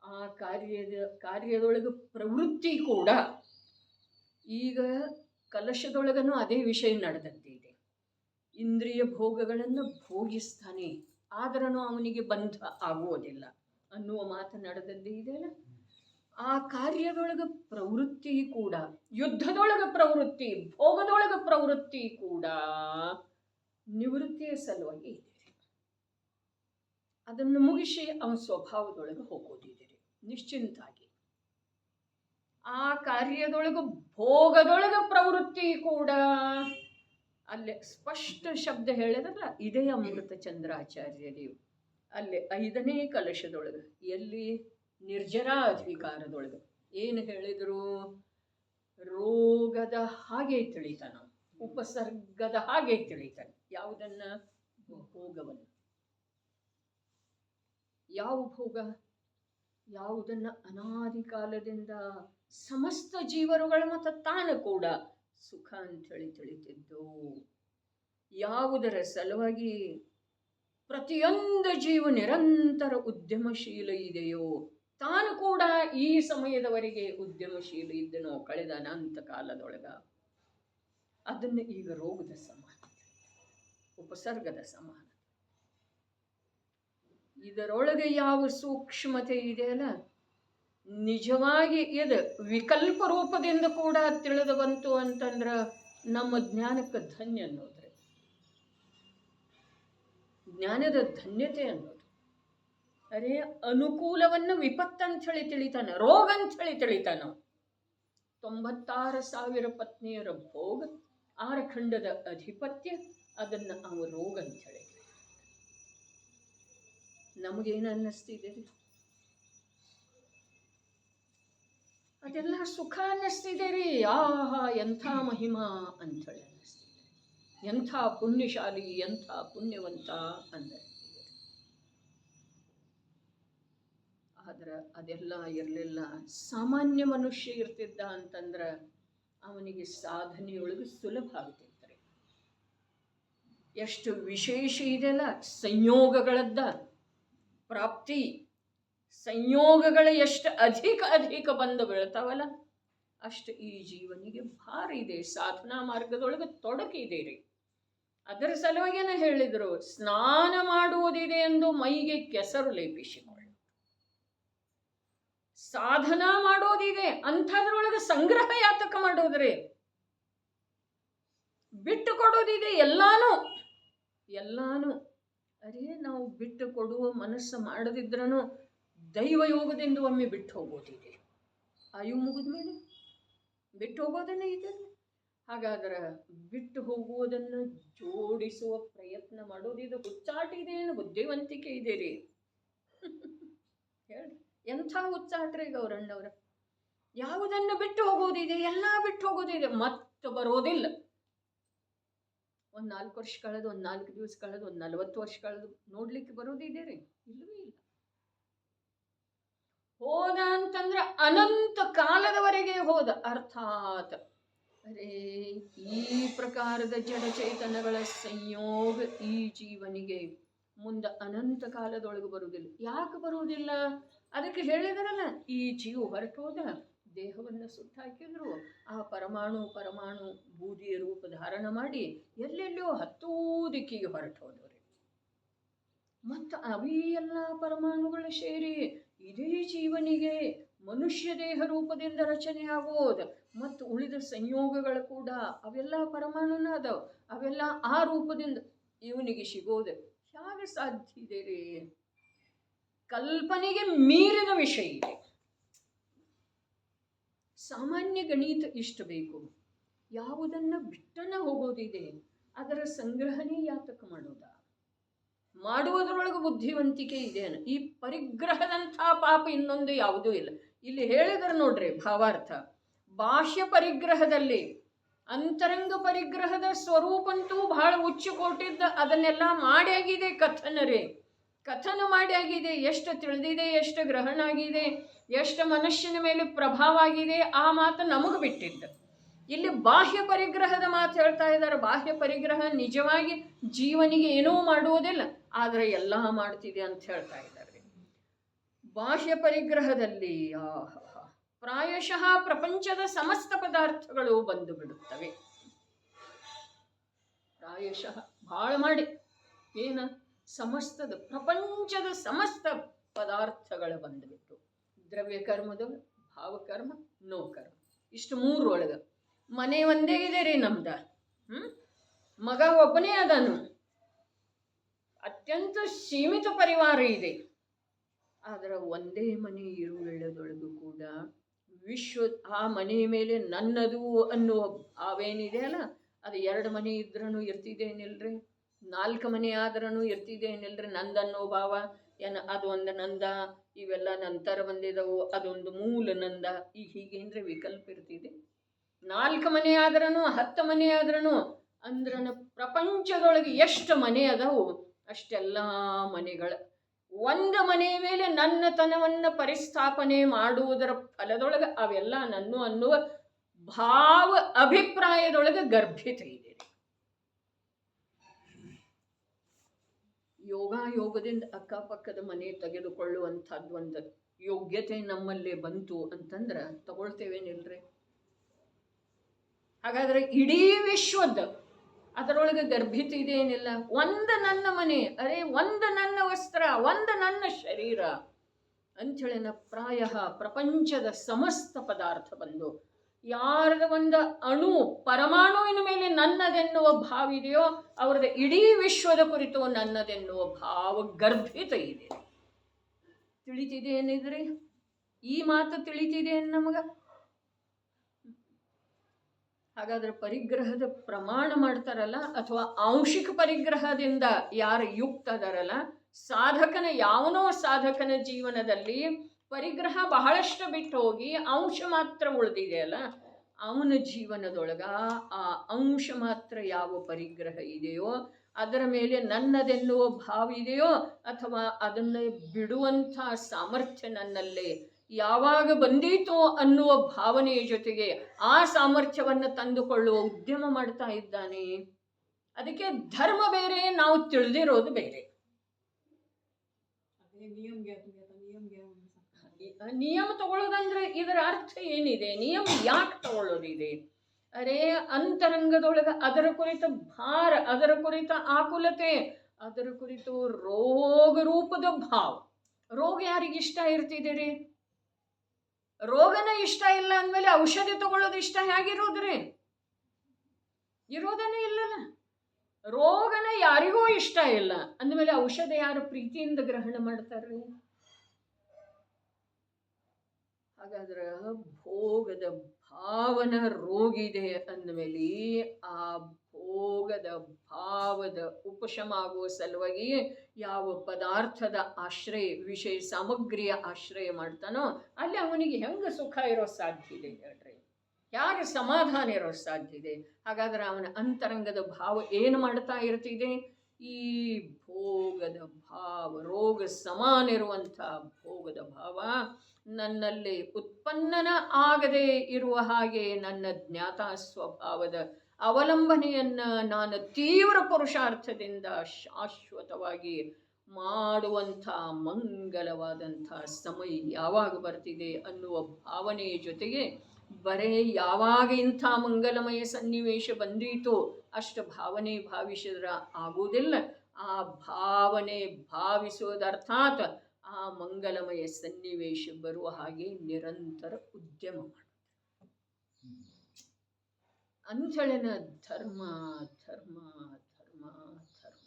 ಆ ಕಾರ್ಯದೊಳಗೆ ಪ್ರವೃತ್ತಿ ಕೂಡ ಈಗ ಕಲಶದೊಳಗನು ಅದೇ ವಿಷಯ ನಡೆದಂತಿದೆ. ಇಂದ್ರಿಯ ಭೋಗಗಳನ್ನು ಭೋಗಿಸ್ತಾನೆ, ಆದ್ರೂ ಅವನಿಗೆ ಬಂಧ ಆಗುವುದಿಲ್ಲ ಅನ್ನುವ ಮಾತು ನಡೆದದ್ದೇ ಇದೆಯಲ್ಲ. ಆ ಕಾರ್ಯದೊಳಗೆ ಪ್ರವೃತ್ತಿ ಕೂಡ, ಯುದ್ಧದೊಳಗೆ ಪ್ರವೃತ್ತಿ, ಭೋಗದೊಳಗೆ ಪ್ರವೃತ್ತಿ ಕೂಡ ನಿವೃತ್ತಿಯ ಸಲುವಾಗಿ ಇದೆ. ಅದನ್ನು ಮುಗಿಸಿ ಅವನ ಸ್ವಭಾವದೊಳಗೆ ಹೋಗೋದಿದೆ ನಿಶ್ಚಿಂತಾಗಿ. ಆ ಕಾರ್ಯದೊಳಗೆ ಭೋಗದೊಳಗೆ ಪ್ರವೃತ್ತಿ ಕೂಡ ಅಲ್ಲೇ ಸ್ಪಷ್ಟ ಶಬ್ದ ಹೇಳಿದ್ರಲ್ಲ, ಇದೇ ಅಮೃತ ಚಂದ್ರಾಚಾರ್ಯದೇವು ಅಲ್ಲೇ 5ನೇ ಕಲಶದೊಳಗೆ, ಎಲ್ಲಿ ನಿರ್ಜರಾಧಿಕಾರದೊಳಗೆ ಏನು ಹೇಳಿದ್ರು? ರೋಗದ ಹಾಗೆ ತಿಳಿತಾನ, ಉಪಸರ್ಗದ ಹಾಗೆ ತಿಳಿತಾನೆ. ಯಾವುದನ್ನ? ಭೋಗವನ್ನು. ಯಾವ ಭೋಗ? ಯಾವುದನ್ನ ಅನಾದಿ ಕಾಲದಿಂದ ಸಮಸ್ತ ಜೀವರುಗಳು ಮತ್ತು ತಾನು ಕೂಡ ಸುಖ ಅಂಥೇಳಿ ತಿಳಿತಿದ್ದು. ಯಾವುದರ ಸಲುವಾಗಿ ಪ್ರತಿಯೊಂದು ಜೀವ ನಿರಂತರ ಉದ್ಯಮಶೀಲ ಇದೆಯೋ, ತಾನು ಕೂಡ ಈ ಸಮಯದವರೆಗೆ ಉದ್ಯಮಶೀಲ ಇದ್ದನೋ ಕಳೆದ ಅನಂತ ಕಾಲದೊಳಗ, ಅದನ್ನು ಈಗ ರೋಗದ ಸಮಾನ, ಉಪಸರ್ಗದ ಸಮಾನ. ಇದರೊಳಗೆ ಯಾವ ಸೂಕ್ಷ್ಮತೆ ಇದೆಯಲ್ಲ, ನಿಜವಾಗಿ ಇದು ವಿಕಲ್ಪ ರೂಪದಿಂದ ಕೂಡ ತಿಳಿದು ಬಂತು ಅಂತಂದ್ರೆ ನಮ್ಮ ಜ್ಞಾನಕ್ಕೆ ಧನ್ಯ ಅನ್ನೋದ್ರಿ, ಜ್ಞಾನದ ಧನ್ಯತೆ ಅನ್ನೋದು. ಅರೆ ಅನುಕೂಲವನ್ನು ವಿಪತ್ತಂತ ಹೇಳಿ ತಿಳಿತಾನ, ರೋಗ ಅಂತ ಹೇಳಿ ತಿಳಿತಾನ. 96,000 ಪತ್ನಿಯರ ಭೋಗ, 6 ಖಂಡದ ಅಧಿಪತ್ಯ, ಅದನ್ನ ಅವ ರೋಗ ಅಂತ ಹೇಳಿ. ನಮಗೇನು ಅನ್ನಿಸ್ತಿದೆ? ಅದೆಲ್ಲ ಸುಖ ಅನ್ನಿಸ್ತಿದೆ ರೀ. ಆಹಾ ಎಂಥ ಮಹಿಮಾ ಅಂಥೇಳಿ ಅನ್ನಿಸ್ತಿದೆ, ಎಂಥ ಪುಣ್ಯಶಾಲಿ, ಎಂಥ ಪುಣ್ಯವಂತ ಅನ್ನಿಸ್ತಿದೆ. ಆದ್ರೆ ಅದೆಲ್ಲ ಇರಲಿಲ್ಲ. ಸಾಮಾನ್ಯ ಮನುಷ್ಯ ಇರ್ತಿದ್ದ ಅಂತಂದ್ರೆ ಅವನಿಗೆ ಸಾಧನೆಯೊಳಗೆ ಸುಲಭ ಆಗ್ತಿರ್ತಾರೆ. ಎಷ್ಟು ವಿಶೇಷ ಇದೆಯಲ್ಲ ಸಂಯೋಗಗಳದ್ದ ಪ್ರಾಪ್ತಿ, ಸಂಯೋಗಗಳು ಎಷ್ಟು ಅಧಿಕ ಬಂದು ಬೀಳ್ತಾವಲ್ಲ, ಅಷ್ಟು ಈ ಜೀವನಿಗೆ ಭಾರ ಇದೆ. ಸಾಧನಾ ಮಾರ್ಗದೊಳಗೆ ತೊಡಕಿದೆ ರೀ. ಅದರ ಸಲುವಾಗೇನ ಹೇಳಿದರು, ಸ್ನಾನ ಮಾಡುವುದಿದೆ ಎಂದು ಮೈಗೆ ಕೆಸರು ಲೇಪಿಸಿಕೊಳ್ಳಿ. ಸಾಧನಾ ಮಾಡೋದಿದೆ ಅಂಥದ್ರೊಳಗೆ ಸಂಗ್ರಹ ಯಾತಕ ಮಾಡೋದ್ರಿ? ಬಿಟ್ಟು ಕೊಡೋದಿದೆ ಎಲ್ಲಾನು. ಅರೇ ನಾವು ಬಿಟ್ಟು ಕೊಡುವ ಮನಸ್ಸು ಮಾಡದಿದ್ರೂ ದೈವಯೋಗದಿಂದ ಒಮ್ಮೆ ಬಿಟ್ಟು ಹೋಗೋದಿದೆ. ಆಯು ಮುಗಿದ್ಮೇಲೆ ಬಿಟ್ಟು ಹೋಗೋದನ್ನೇ ಇದೆ. ಹಾಗಾದ್ರೆ ಬಿಟ್ಟು ಹೋಗುವುದನ್ನು ಜೋಡಿಸುವ ಪ್ರಯತ್ನ ಮಾಡೋದಿದೆ. ಹುಚ್ಚಾಟ ಇದೆ, ಏನು ಬುದ್ಧಿವಂತಿಕೆ ಇದೆ ರೀ? ಹೇಳಿ, ಎಂಥ ಹುಚ್ಚಾಟ್ರಿ ಗೌರಣ್ಣವ್ರ. ಯಾವುದನ್ನು ಬಿಟ್ಟು ಹೋಗೋದಿದೆ? ಎಲ್ಲ ಬಿಟ್ಟು ಹೋಗೋದಿದೆ, ಮತ್ತೆ ಬರೋದಿಲ್ಲ. ಒಂದು 4 ವರ್ಷ ಕಳೆದು, ಒಂದು 4 ದಿವಸ ಕಳೆದು, ಒಂದು 40 ವರ್ಷ ಕಳೆದು ನೋಡ್ಲಿಕ್ಕೆ ಬರೋದಿದೆ ರೀ? ಇಲ್ಲವೇ ಇಲ್ಲ. ಹೋದ ಅಂತಂದ್ರೆ ಅನಂತ ಕಾಲದವರೆಗೆ ಹೋದ ಅರ್ಥಾತ್. ಅರೇ ಈ ಪ್ರಕಾರದ ಜಡಚೇತನಗಳ ಸಂಯೋಗ ಈ ಜೀವನಿಗೆ ಮುಂದೆ ಅನಂತ ಕಾಲದೊಳಗೆ ಬರುವುದಿಲ್ಲ. ಯಾಕೆ ಬರುವುದಿಲ್ಲ? ಅದಕ್ಕೆ ಹೇಳಿದ್ರಲ್ಲ, ಈ ಜೀವ ಹೊರಟೋದ, ದೇಹವನ್ನು ಸುಟ್ಟಾಕಿದ್ರು, ಆ ಪರಮಾಣು ಬೂದಿಯ ರೂಪ ಧಾರಣ ಮಾಡಿ ಎಲ್ಲೆಲ್ಲೋ 10 ದಿಕ್ಕಿಗೆ ಹೊರಟೋದವ್ರಿ. ಮತ್ತು ಅವೇ ಎಲ್ಲ ಪರಮಾಣುಗಳು ಸೇರಿ ಇದೇ ಜೀವನಿಗೆ ಮನುಷ್ಯ ದೇಹ ರೂಪದಿಂದ ರಚನೆ ಆಗೋದು. ಮತ್ತು ಉಳಿದ ಸಂಯೋಗಗಳು ಕೂಡ ಅವೆಲ್ಲ ಪರಮಾಣುನ ಅದಾವ, ಅವೆಲ್ಲ ಆ ರೂಪದಿಂದ ಇವನಿಗೆ ಸಿಗೋದು. ಹೇಗೆ ಸಾಧ್ಯ ಇದೆ ರೀ? ಕಲ್ಪನೆಗೆ ಮೀರಿದ ವಿಷಯ ಇದೆ. ಸಾಮಾನ್ಯ ಗಣಿತ ಇಷ್ಟು ಬೇಕು. ಯಾವುದನ್ನು ಬಿಟ್ಟನ ಹೋಗೋದಿದೆ, ಅದರ ಸಂಗ್ರಹಣೆ ಯಾತಕ ಮಾಡುವುದರೊಳಗೆ ಬುದ್ಧಿವಂತಿಕೆ ಇದೆ. ಈ ಪರಿಗ್ರಹದಂಥ ಪಾಪ ಇನ್ನೊಂದು ಯಾವುದೂ ಇಲ್ಲ. ಇಲ್ಲಿ ಹೇಳಿದ್ರು ನೋಡ್ರಿ ಭಾವಾರ್ಥ. ಬಾಹ್ಯ ಪರಿಗ್ರಹದಲ್ಲಿ ಅಂತರಂಗ ಪರಿಗ್ರಹದ ಸ್ವರೂಪಂತೂ ಬಹಳ ಉಚ್ಚ ಕೊಟ್ಟಿದ್ದ, ಅದನ್ನೆಲ್ಲ ಮಾಡ್ಯಾಗಿದೆ ಕಥನ ಮಾಡ್ಯಾಗಿದೆ. ಎಷ್ಟು ತಿಳಿದಿದೆ, ಎಷ್ಟು ಗ್ರಹಣ ಆಗಿದೆ, ಎಷ್ಟು ಮನುಷ್ಯನ ಮೇಲೆ ಪ್ರಭಾವ ಆಗಿದೆ, ಆ ಮಾತು ನಮಗೆ ಬಿಟ್ಟಿದ್ದ. ಇಲ್ಲಿ ಬಾಹ್ಯ ಪರಿಗ್ರಹದ ಮಾತು ಹೇಳ್ತಾ ಇದ್ದಾರೆ. ಬಾಹ್ಯ ಪರಿಗ್ರಹ ನಿಜವಾಗಿ ಜೀವನಿಗೆ ಏನೂ ಮಾಡುವುದಿಲ್ಲ, ಆದರೆ ಎಲ್ಲ ಮಾಡ್ತಿದೆ ಅಂತ ಹೇಳ್ತಾ ಇದ್ದಾರೆ. ಬಾಹ್ಯ ಪರಿಗ್ರಹದಲ್ಲಿ ಪ್ರಾಯಶಃ ಪ್ರಪಂಚದ ಸಮಸ್ತ ಪದಾರ್ಥಗಳು ಬಂದು ಬಿಡುತ್ತವೆ. ಪ್ರಾಯಶಃ ಭಾಳ ಮಾಡಿ ಏನ ಪ್ರಪಂಚದ ಸಮಸ್ತ ಪದಾರ್ಥಗಳು ಬಂದುಬಿಟ್ಟು, ದ್ರವ್ಯ ಕರ್ಮದೊಳಗೆ ಭಾವಕರ್ಮ, ನೋಕರ್ಮ, ಇಷ್ಟು 3 ಒಳಗೆ. ಮನೆ ಒಂದೇ ಇದೆ ರೀ ನಮ್ದ. ಮಗ ಒಬ್ಬನೇ ಅದನು, ಅತ್ಯಂತ ಸೀಮಿತ ಪರಿವಾರ ಇದೆ. ಆದರೆ ಒಂದೇ ಮನೆ ಇರುವೆಳ್ಳದೊಳಗೂ ಕೂಡ ಆ ಮನೆಯ ಮೇಲೆ ನನ್ನದು ಅನ್ನುವ ಭಾವೇನಿದೆ ಅಲ್ಲ, ಅದು 2 ಮನೆ ಇದ್ರೂ ಇರ್ತಿದ್ದೇನಿಲ್ರಿ, 4 ಮನೆ ಆದ್ರೂ ಇರ್ತಿದ್ದೇನಿಲ್ರಿ. ನಂದನ್ನೋ ಭಾವ ಅದು ಒಂದು ನಂದ, ಇವೆಲ್ಲ ನಂತರ ಬಂದಿದ್ದವು, ಅದೊಂದು ಮೂಲ ನಂದ, ಈಗ ಹೀಗೇನ್ರಿ ವಿಕಲ್ಪ ಇರ್ತಿದೆ. 4 ಮನೆ ಆದ್ರೂ 10 ಮನೆ ಆದ್ರೂ ಅಂದ್ರೆ ಪ್ರಪಂಚದೊಳಗೆ ಎಷ್ಟು ಮನೆ ಅದಾವು ಅಷ್ಟೆಲ್ಲ ಮನೆಗಳ ಒಂದು ಮನೆಯ ಮೇಲೆ ನನ್ನತನವನ್ನು ಪರಿಸ್ಥಾಪನೆ ಮಾಡುವುದರ ಫಲದೊಳಗೆ ಅವೆಲ್ಲ ನನ್ನ ಅನ್ನುವ ಭಾವ ಅಭಿಪ್ರಾಯದೊಳಗೆ ಗರ್ಭಿತ ಇದೆ. ಯೋಗದಿಂದ ಅಕ್ಕಪಕ್ಕದ ಮನೆ ತೆಗೆದುಕೊಳ್ಳುವಂಥದ್ದು ಒಂದು ಯೋಗ್ಯತೆ ನಮ್ಮಲ್ಲಿ ಬಂತು ಅಂತಂದ್ರೆ ತಗೊಳ್ತೇವೇನಿಲ್ರಿ? ಹಾಗಾದ್ರೆ ಇಡೀ ವಿಶ್ವದ ಅದರೊಳಗೆ ಗರ್ಭಿತ ಇದೇನಿಲ್ಲ, ಒಂದು ನನ್ನ ಮನೆ, ಅರೆ ಒಂದು ನನ್ನ ವಸ್ತ್ರ, ಒಂದು ನನ್ನ ಶರೀರ ಅಂಥೇಳಿನ ಪ್ರಾಯ ಪ್ರಪಂಚದ ಸಮಸ್ತ ಪದಾರ್ಥ ಬಂದು ಯಾರದ ಒಂದು ಅಣು ಪರಮಾಣುವಿನ ಮೇಲೆ ನನ್ನದೆನ್ನುವ ಭಾವ ಇದೆಯೋ ಅವ್ರದ್ದು ಇಡೀ ವಿಶ್ವದ ಕುರಿತು ನನ್ನದೆನ್ನುವ ಭಾವ ಗರ್ಭಿತ ಇದೆ. ತಿಳಿತಿದೆ ಏನಿದ್ರಿ? ಈ ಮಾತು ತಿಳಿತಿದೆ ನಮಗ? ಹಾಗಾದ್ರೆ ಪರಿಗ್ರಹದ ಪ್ರಮಾಣ ಮಾಡ್ತಾರಲ್ಲ, ಅಥವಾ ಆಂಶಿಕ ಪರಿಗ್ರಹದಿಂದ ಯಾರು ಯುಕ್ತ ಅದರಲ್ಲ, ಸಾಧಕನ ಯಾವನೋ ಸಾಧಕನ ಜೀವನದಲ್ಲಿ ಪರಿಗ್ರಹ ಬಹಳಷ್ಟು ಬಿಟ್ಟು ಹೋಗಿ ಅಂಶ ಮಾತ್ರ ಉಳಿದಿದೆಯಲ್ಲ, ಅವನ ಜೀವನದೊಳಗ ಆ ಅಂಶ ಮಾತ್ರ ಯಾವ ಪರಿಗ್ರಹ ಇದೆಯೋ ಅದರ ಮೇಲೆ ನನ್ನದೆನ್ನುವ ಭಾವ ಇದೆಯೋ, ಅಥವಾ ಅದನ್ನು ಬಿಡುವಂಥ ಸಾಮರ್ಥ್ಯ ನನ್ನಲ್ಲೇ ಯಾವಾಗ ಬಂದೀತೋ ಅನ್ನುವ ಭಾವನೆಯ ಜೊತೆಗೆ ಆ ಸಾಮರ್ಥ್ಯವನ್ನು ತಂದುಕೊಳ್ಳುವ ಉದ್ಯಮ ಮಾಡ್ತಾ ಇದ್ದಾನೆ. ಅದಕ್ಕೆ ಧರ್ಮ ಬೇರೆ, ನಾವು ತಿಳಿದಿರೋದು ಬೇರೆ. ನಿಯಮ ತಗೊಳ್ಳೋದಂದ್ರೆ ಇದರ ಅರ್ಥ ಏನಿದೆ? ನಿಯಮ ಯಾಕೆ ತಗೊಳ್ಳೋದಿದೆ? ಅರೇ ಅಂತರಂಗದೊಳಗೆ ಅದರ ಕುರಿತ ಭಾರ, ಅದರ ಕುರಿತ ಆಕುಲತೆ, ಅದರ ಕುರಿತು ರೋಗ ರೂಪದ ಭಾವ. ರೋಗ ಯಾರಿಗೆ ಇಷ್ಟ ಇರ್ತಿದ್ದೀರಿ? ರೋಗನ ಇಷ್ಟ ಇಲ್ಲ ಅಂದಮೇಲೆ ಔಷಧಿ ತಗೊಳ್ಳೋದು ಇಷ್ಟ ಹೇಗಿರೋದ್ರಿ? ಇರೋದನ್ನೇ ಇಲ್ಲಲ್ಲ. ರೋಗನ ಯಾರಿಗೂ ಇಷ್ಟ ಇಲ್ಲ ಅಂದಮೇಲೆ ಔಷಧ ಯಾರು ಪ್ರೀತಿಯಿಂದ ಗ್ರಹಣ ಮಾಡ್ತಾರ್ರಿ? ಹಾಗಾದ್ರೆ ಭೋಗದ ಭಾವನ ರೋಗಿದೆ ಅಂದಮೇಲೆ ಆ ಭೋಗದ ಭಾವದ ಉಪಶಮ ಆಗುವ ಸಲುವಾಗಿ ಯಾವ ಪದಾರ್ಥದ ಆಶ್ರಯ, ವಿಷಯ ಸಾಮಗ್ರಿಯ ಆಶ್ರಯ ಮಾಡ್ತಾನೋ ಅಲ್ಲಿ ಅವನಿಗೆ ಹೆಂಗೆ ಸುಖ ಇರೋ ಸಾಧ್ಯ ಇದೆ ಹೇಳ್ರಿ? ಯಾರು ಸಮಾಧಾನ ಇರೋ ಸಾಧ್ಯ ಇದೆ? ಹಾಗಾದ್ರೆ ಅವನ ಅಂತರಂಗದ ಭಾವ ಏನು ಮಾಡ್ತಾ ಇರ್ತಿದೆ? ಈ ಭೋಗದ ಭಾವ, ರೋಗ ಸಮಾನ ಇರುವಂಥ ಭೋಗದ ಭಾವ ನನ್ನಲ್ಲಿ ಉತ್ಪನ್ನನ ಆಗದೆ ಇರುವ ಹಾಗೆ ನನ್ನ ಜ್ಞಾತ ಸ್ವಭಾವದ ಅವಲಂಬನೆಯನ್ನು ನಾನು ತೀವ್ರ ಪುರುಷಾರ್ಥದಿಂದ ಶಾಶ್ವತವಾಗಿ ಮಾಡುವಂಥ ಮಂಗಲವಾದಂಥ ಸಮಯ ಯಾವಾಗ ಬರ್ತಿದೆ ಅನ್ನುವ ಭಾವನೆಯ ಜೊತೆಗೆ ಬರೇ ಯಾವಾಗ ಇಂಥ ಮಂಗಲಮಯ ಸನ್ನಿವೇಶ ಬಂದೀತೋ ಅಷ್ಟು ಭಾವನೆ ಭಾವಿಸಿದ್ರ ಆಗುವುದಿಲ್ಲ. ಆ ಭಾವನೆ ಭಾವಿಸುವುದರ್ಥಾತ್ ಆ ಮಂಗಲಮಯ ಸನ್ನಿವೇಶ ಬರುವ ಹಾಗೆ ನಿರಂತರ ಉದ್ಯಮ ಮಾಡುತ್ತೆ. ಅಂಥಳಿನ ಧರ್ಮ ಧರ್ಮ ಧರ್ಮ ಧರ್ಮ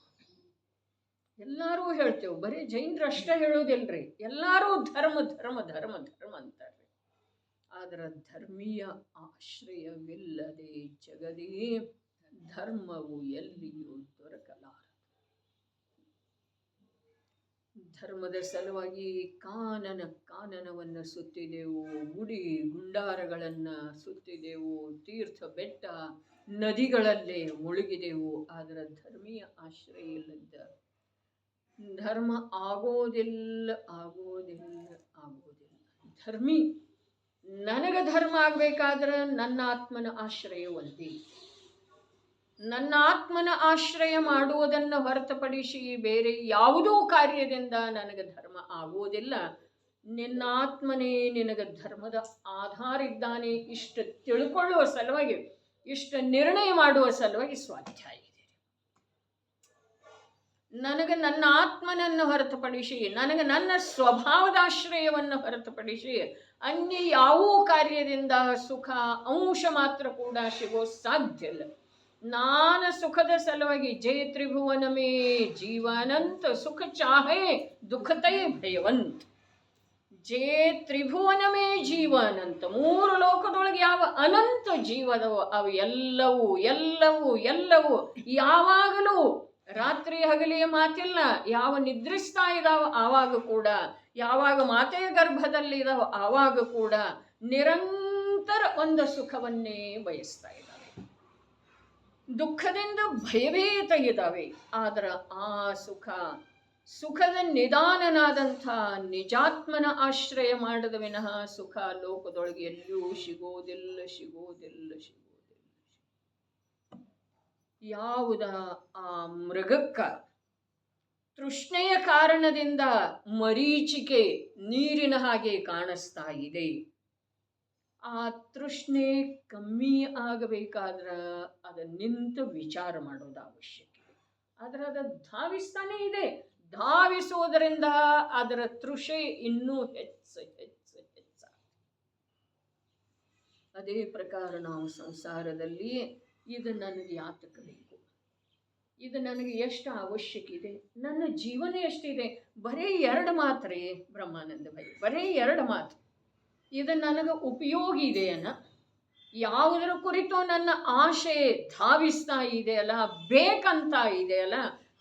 ಎಲ್ಲರೂ ಹೇಳ್ತೇವೆ, ಬರೀ ಜೈನರು ಅಷ್ಟೇ ಹೇಳೋದಿಲ್ರಿ, ಎಲ್ಲರೂ ಧರ್ಮ ಧರ್ಮ ಧರ್ಮ ಧರ್ಮ ಅಂತಾರ್ರಿ. ಆದ್ರೆ ಧರ್ಮೀಯ ಆಶ್ರಯವಿಲ್ಲದೆ ಜಗದೇ ಧರ್ಮವು ಎಲ್ಲಿಯೂ ದೊರಕಲಾರದು. ಧರ್ಮದ ಸಲುವಾಗಿ ಕಾನನವನ್ನು ಸುತ್ತಿದೆವು, ಗುಡಿ ಗುಂಡಾರಗಳನ್ನು ಸುತ್ತಿದೆವು, ತೀರ್ಥ ಬೆಟ್ಟ ನದಿಗಳಲ್ಲೇ ಮುಳುಗಿದೆವು. ಆದರೆ ಧರ್ಮೀಯ ಆಶ್ರಯ ಇಲ್ಲದ ಧರ್ಮ ಆಗೋದಿಲ್ಲ ಆಗೋದಿಲ್ಲ ಆಗೋದಿಲ್ಲ. ಧರ್ಮಿ ನನಗೆ ಧರ್ಮ ಆಗಬೇಕಾದ್ರೆ ನನ್ನ ಆತ್ಮನ ಆಶ್ರಯ ಒಂದೇ. ನನ್ನ ಆತ್ಮನ ಆಶ್ರಯ ಮಾಡುವುದನ್ನು ಹೊರತುಪಡಿಸಿ ಬೇರೆ ಯಾವುದೋ ಕಾರ್ಯದಿಂದ ನನಗೆ ಧರ್ಮ ಆಗುವುದಿಲ್ಲ. ನಿನ್ನ ಆತ್ಮನೇ ನಿನಗೆ ಧರ್ಮದ ಆಧಾರ ಇದ್ದಾನೆ. ಇಷ್ಟು ತಿಳ್ಕೊಳ್ಳುವ ಸಲುವಾಗಿ, ಇಷ್ಟು ನಿರ್ಣಯ ಮಾಡುವ ಸಲುವಾಗಿ ಸ್ವಾಧ್ಯಾಯ ಇದೆ. ನನಗೆ ನನ್ನ ಆತ್ಮನನ್ನು ಹೊರತುಪಡಿಸಿ, ನನಗೆ ನನ್ನ ಸ್ವಭಾವದ ಆಶ್ರಯವನ್ನು ಹೊರತುಪಡಿಸಿ ಅನ್ಯ ಯಾವ ಕಾರ್ಯದಿಂದ ಸುಖ ಅಂಶ ಮಾತ್ರ ಕೂಡ ಸಿಗೋ ಸಾಧ್ಯ ಇಲ್ಲ. ನಾನು ಸುಖದ ಸಲುವಾಗಿ ಜೇ ತ್ರಿಭುವನ ಮೇ ಜೀವನಂತ ಸುಖ ಚಾಹೆ ದುಃಖತೈ ಭಯವಂತ. ಜೇ ತ್ರಿಭುವನ ಮೇ ಜೀವನಂತ, ಮೂರು ಲೋಕದೊಳಗೆ ಯಾವ ಅನಂತ ಜೀವದವು ಅವು ಎಲ್ಲವೂ ಎಲ್ಲವೂ ಎಲ್ಲವೂ ಯಾವಾಗಲೂ ರಾತ್ರಿ ಹಗಲಿಯ ಮಾತಿಲ್ಲ. ಯಾವ ನಿದ್ರಿಸ್ತಾ ಇದ್ದಾವ ಆವಾಗ ಕೂಡ, ಯಾವಾಗ ಮಾತೆಯ ಗರ್ಭದಲ್ಲಿ ಇದಾವ ಆವಾಗ ಕೂಡ ನಿರಂತರ ಒಂದು ಸುಖವನ್ನೇ ಬಯಸ್ತಾ ಇದ್ದಾವೆ. ದುಃಖದಿಂದ ಭಯಭೀತ ಇದ್ದಾವೆ. ಆದರೆ ಆ ಸುಖದ ನಿಧಾನನಾದಂಥ ನಿಜಾತ್ಮನ ಆಶ್ರಯ ಮಾಡದ ವಿನಃ ಸುಖ ಲೋಕದೊಳಗೆ ಎಲ್ಲಿಯೂ ಸಿಗೋದಿಲ್ಲ ಸಿಗೋದಿಲ್ಲ ಸಿಗೋದಿಲ್ಲ. ಯಾವುದ ಆ ಮೃಗಕ್ಕ ತೃಷ್ಣೆಯ ಕಾರಣದಿಂದ ಮರೀಚಿಕೆ ನೀರಿನ ಹಾಗೆ ಕಾಣಿಸ್ತಾ ಇದೆ. ಆ ತೃಷ್ಣೆ ಕಮ್ಮಿ ಆಗಬೇಕಾದ್ರೆ ಅದು ನಿಂತು ವಿಚಾರ ಮಾಡೋದು ಅವಶ್ಯಕ. ಆದರೆ ಅದು ಧಾವಿಸ್ತಾನೇ ಇದೆ. ಧಾವಿಸೋದರಿಂದ ಅದರ ತೃಷೆ ಇನ್ನೂ ಹೆಚ್ಚು. ಅದೇ ಪ್ರಕಾರ ನಾವು ಸಂಸಾರದಲ್ಲಿ ಇದು ನನಗೆ ಯಾತಕ ಬೇಕು, ಇದು ನನಗೆ ಎಷ್ಟು ಅವಶ್ಯಕ ಇದೆ, ನನ್ನ ಜೀವನ ಎಷ್ಟಿದೆ. ಬರೀ 2 ಮಾತು ರೀ ಬ್ರಹ್ಮಾನಂದ ಭೈ, ಬರೀ 2 ಮಾತು. ಇದು ನನಗೆ ಉಪಯೋಗ ಇದೆಯನ್ನ, ಯಾವುದರ ಕುರಿತು ನನ್ನ ಆಶೆ ಧಾವಿಸ್ತಾ ಇದೆಯಲ್ಲ, ಬೇಕಂತ ಇದೆಯಲ್ಲ,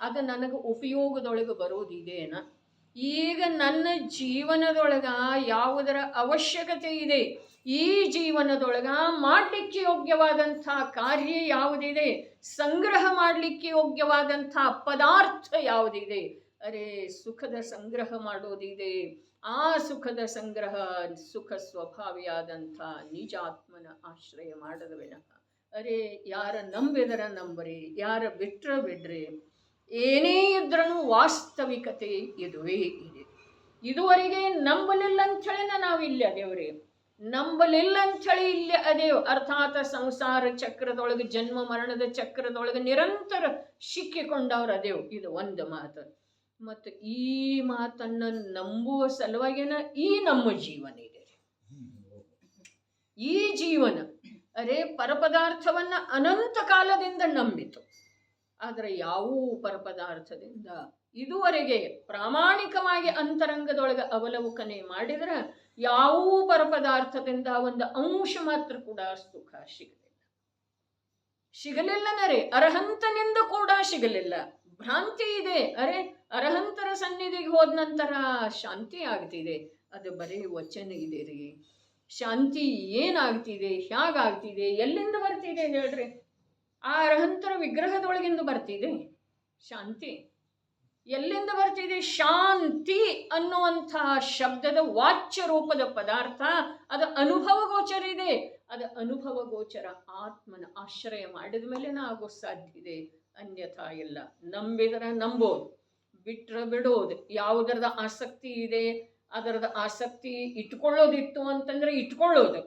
ಅದು ನನಗೆ ಉಪಯೋಗದೊಳಗೆ ಬರೋದಿದೆಯನ್ನ. ಈಗ ನನ್ನ ಜೀವನದೊಳಗ ಯಾವುದರ ಅವಶ್ಯಕತೆ ಇದೆ, ಈ ಜೀವನದೊಳಗ ಮಾಡಲಿಕ್ಕೆ ಯೋಗ್ಯವಾದಂಥ ಕಾರ್ಯ ಯಾವುದಿದೆ, ಸಂಗ್ರಹ ಮಾಡಲಿಕ್ಕೆ ಯೋಗ್ಯವಾದಂಥ ಪದಾರ್ಥ ಯಾವುದಿದೆ, ಅರೆ ಸುಖದ ಸಂಗ್ರಹ ಮಾಡೋದಿದೆ. ಆ ಸುಖದ ಸಂಗ್ರಹ ಸುಖ ಸ್ವಭಾವಿಯಾದಂಥ ನಿಜಾತ್ಮನ ಆಶ್ರಯ ಮಾಡದ ವಿನಃ ಅರೆ ಯಾರ ನಂಬಿದರ ನಂಬರಿ, ಯಾರ ಬಿಟ್ರ ಬಿಡ್ರಿ, ಏನೇ ಇದ್ರೂ ವಾಸ್ತವಿಕತೆ ಇದುವೇ ಇದೆ. ಇದುವರೆಗೆ ನಂಬಲಿಲ್ಲ ಅಂಥೇಳಿ ನಾವು ಇಲ್ಲಿ ಅದೇವ್ರಿ, ನಂಬಲಿಲ್ಲ ಅಂಥೇಳಿ ಇಲ್ಲಿ ಅದೇವು. ಅರ್ಥಾತ್ ಸಂಸಾರ ಚಕ್ರದೊಳಗೆ, ಜನ್ಮ ಮರಣದ ಚಕ್ರದೊಳಗೆ ನಿರಂತರ ಸಿಕ್ಕಿಕೊಂಡವ್ರು ಅದೇವು. ಇದು ಒಂದು ಮಾತು. ಮತ್ತು ಈ ಮಾತನ್ನು ನಂಬುವ ಸಲುವಾಗಿನ ಈ ನಮ್ಮ ಜೀವನ ಇದೆ. ಈ ಜೀವನ ಅರೆ ಪರಪದಾರ್ಥವನ್ನು ಅನಂತ ಕಾಲದಿಂದ ನಂಬಿತು. ಆದರೆ ಯಾವ ಪರಪದಾರ್ಥದಿಂದ ಇದುವರೆಗೆ ಪ್ರಾಮಾಣಿಕವಾಗಿ ಅಂತರಂಗದೊಳಗೆ ಅವಲೋಕನೆ ಮಾಡಿದ್ರೆ ಯಾವ ಪರಪದಾರ್ಥದಿಂದ ಒಂದು ಅಂಶ ಮಾತ್ರ ಕೂಡ ಸುಖ ಸಿಗಲಿಲ್ಲನರೇ. ಅರ್ಹಂತನಿಂದ ಕೂಡ ಸಿಗಲಿಲ್ಲ. ಭ್ರಾಂತಿ ಇದೆ. ಅರೆ ಅರ್ಹಂತರ ಸನ್ನಿಧಿಗೆ ಹೋದ ನಂತರ ಶಾಂತಿ ಆಗ್ತಿದೆ. ಅದು ಬರೀ ವಚನ ಇದೆ ರೀ. ಶಾಂತಿ ಏನಾಗ್ತಿದೆ, ಹೇಗಾಗ್ತಿದೆ, ಎಲ್ಲಿಂದ ಬರ್ತಿದೆ ಹೇಳ್ರಿ? ಆ ಅರ್ಹಂತರ ವಿಗ್ರಹದೊಳಗಿಂದ ಬರ್ತಿದೆ ಶಾಂತಿ. ಎಲ್ಲಿಂದ ಬರ್ತಿದೆ? ಶಾಂತಿ ಅನ್ನುವಂಥ ಶಬ್ದದ ವಾಚ್ಯ ರೂಪದ ಪದಾರ್ಥ ಅದು ಅನುಭವ ಗೋಚರ ಇದೆ. ಅದು ಅನುಭವ ಗೋಚರ ಆತ್ಮನ ಆಶ್ರಯ ಮಾಡಿದ ಮೇಲೆ ಆಗೋ ಸಾಧ್ಯ ಇದೆ. ಅನ್ಯಥಾ ಇಲ್ಲ. ನಂಬಿದರೆ ನಂಬೋದು, ಬಿಟ್ರೆ ಬಿಡೋದು. ಯಾವುದರದ ಆಸಕ್ತಿ ಇದೆ ಅದರದ ಆಸಕ್ತಿ ಇಟ್ಕೊಳ್ಳೋದಿತ್ತು ಅಂತಂದ್ರೆ ಇಟ್ಕೊಳ್ಳೋದು.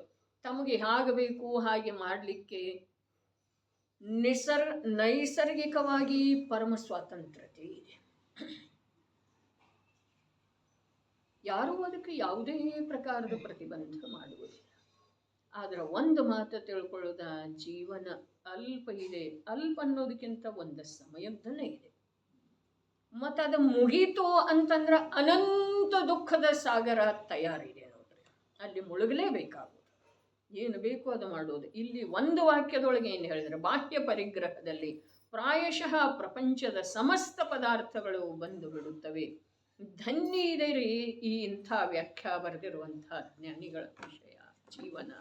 ತಮಗೆ ಹಾಗೆ ಬೇಕು ಹಾಗೆ ಮಾಡಲಿಕ್ಕೆ ನೈಸರ್ಗಿಕವಾಗಿ ಪರಮ ಸ್ವಾತಂತ್ರ್ಯತೆ ಇದೆ. ಯಾರೂ ಅದಕ್ಕೆ ಯಾವುದೇ ಪ್ರಕಾರದ ಪ್ರತಿಬಂಧ ಮಾಡುವುದಿಲ್ಲ. ಆದರೆ ಒಂದು ಮಾತು ತಿಳ್ಕೊಳ್ಳೋದ, ಜೀವನ ಅಲ್ಪ ಇದೆ. ಅಲ್ಪ ಅನ್ನೋದಕ್ಕಿಂತ ಒಂದು ಸಮಯದ್ದನೇ ಇದೆ. ಮತ್ತು ಅದು ಮುಗೀತು ಅಂತಂದ್ರೆ ಅನಂತ ದುಃಖದ ಸಾಗರ ತಯಾರಿದೆ ನೋಡ್ರಿ. ಅಲ್ಲಿ ಮುಳುಗಲೇಬೇಕಾಗೋದು. ಏನು ಬೇಕು ಅದು ಮಾಡೋದು. ಇಲ್ಲಿ ಒಂದು ವಾಕ್ಯದೊಳಗೆ ಏನು ಹೇಳಿದ್ರೆ, ಬಾಹ್ಯ ಪರಿಗ್ರಹದಲ್ಲಿ ಪ್ರಾಯಶಃ ಪ್ರಪಂಚದ ಸಮಸ್ತ ಪದಾರ್ಥಗಳು ಬಂದು ಬಿಡುತ್ತವೆ. ಧನ್ಯ ಇದೆ ರೀ ಈ ಇಂಥ ವ್ಯಾಖ್ಯಾ ಬರೆದಿರುವಂಥ ಜ್ಞಾನಿಗಳ ವಿಷಯ ಜೀವನ.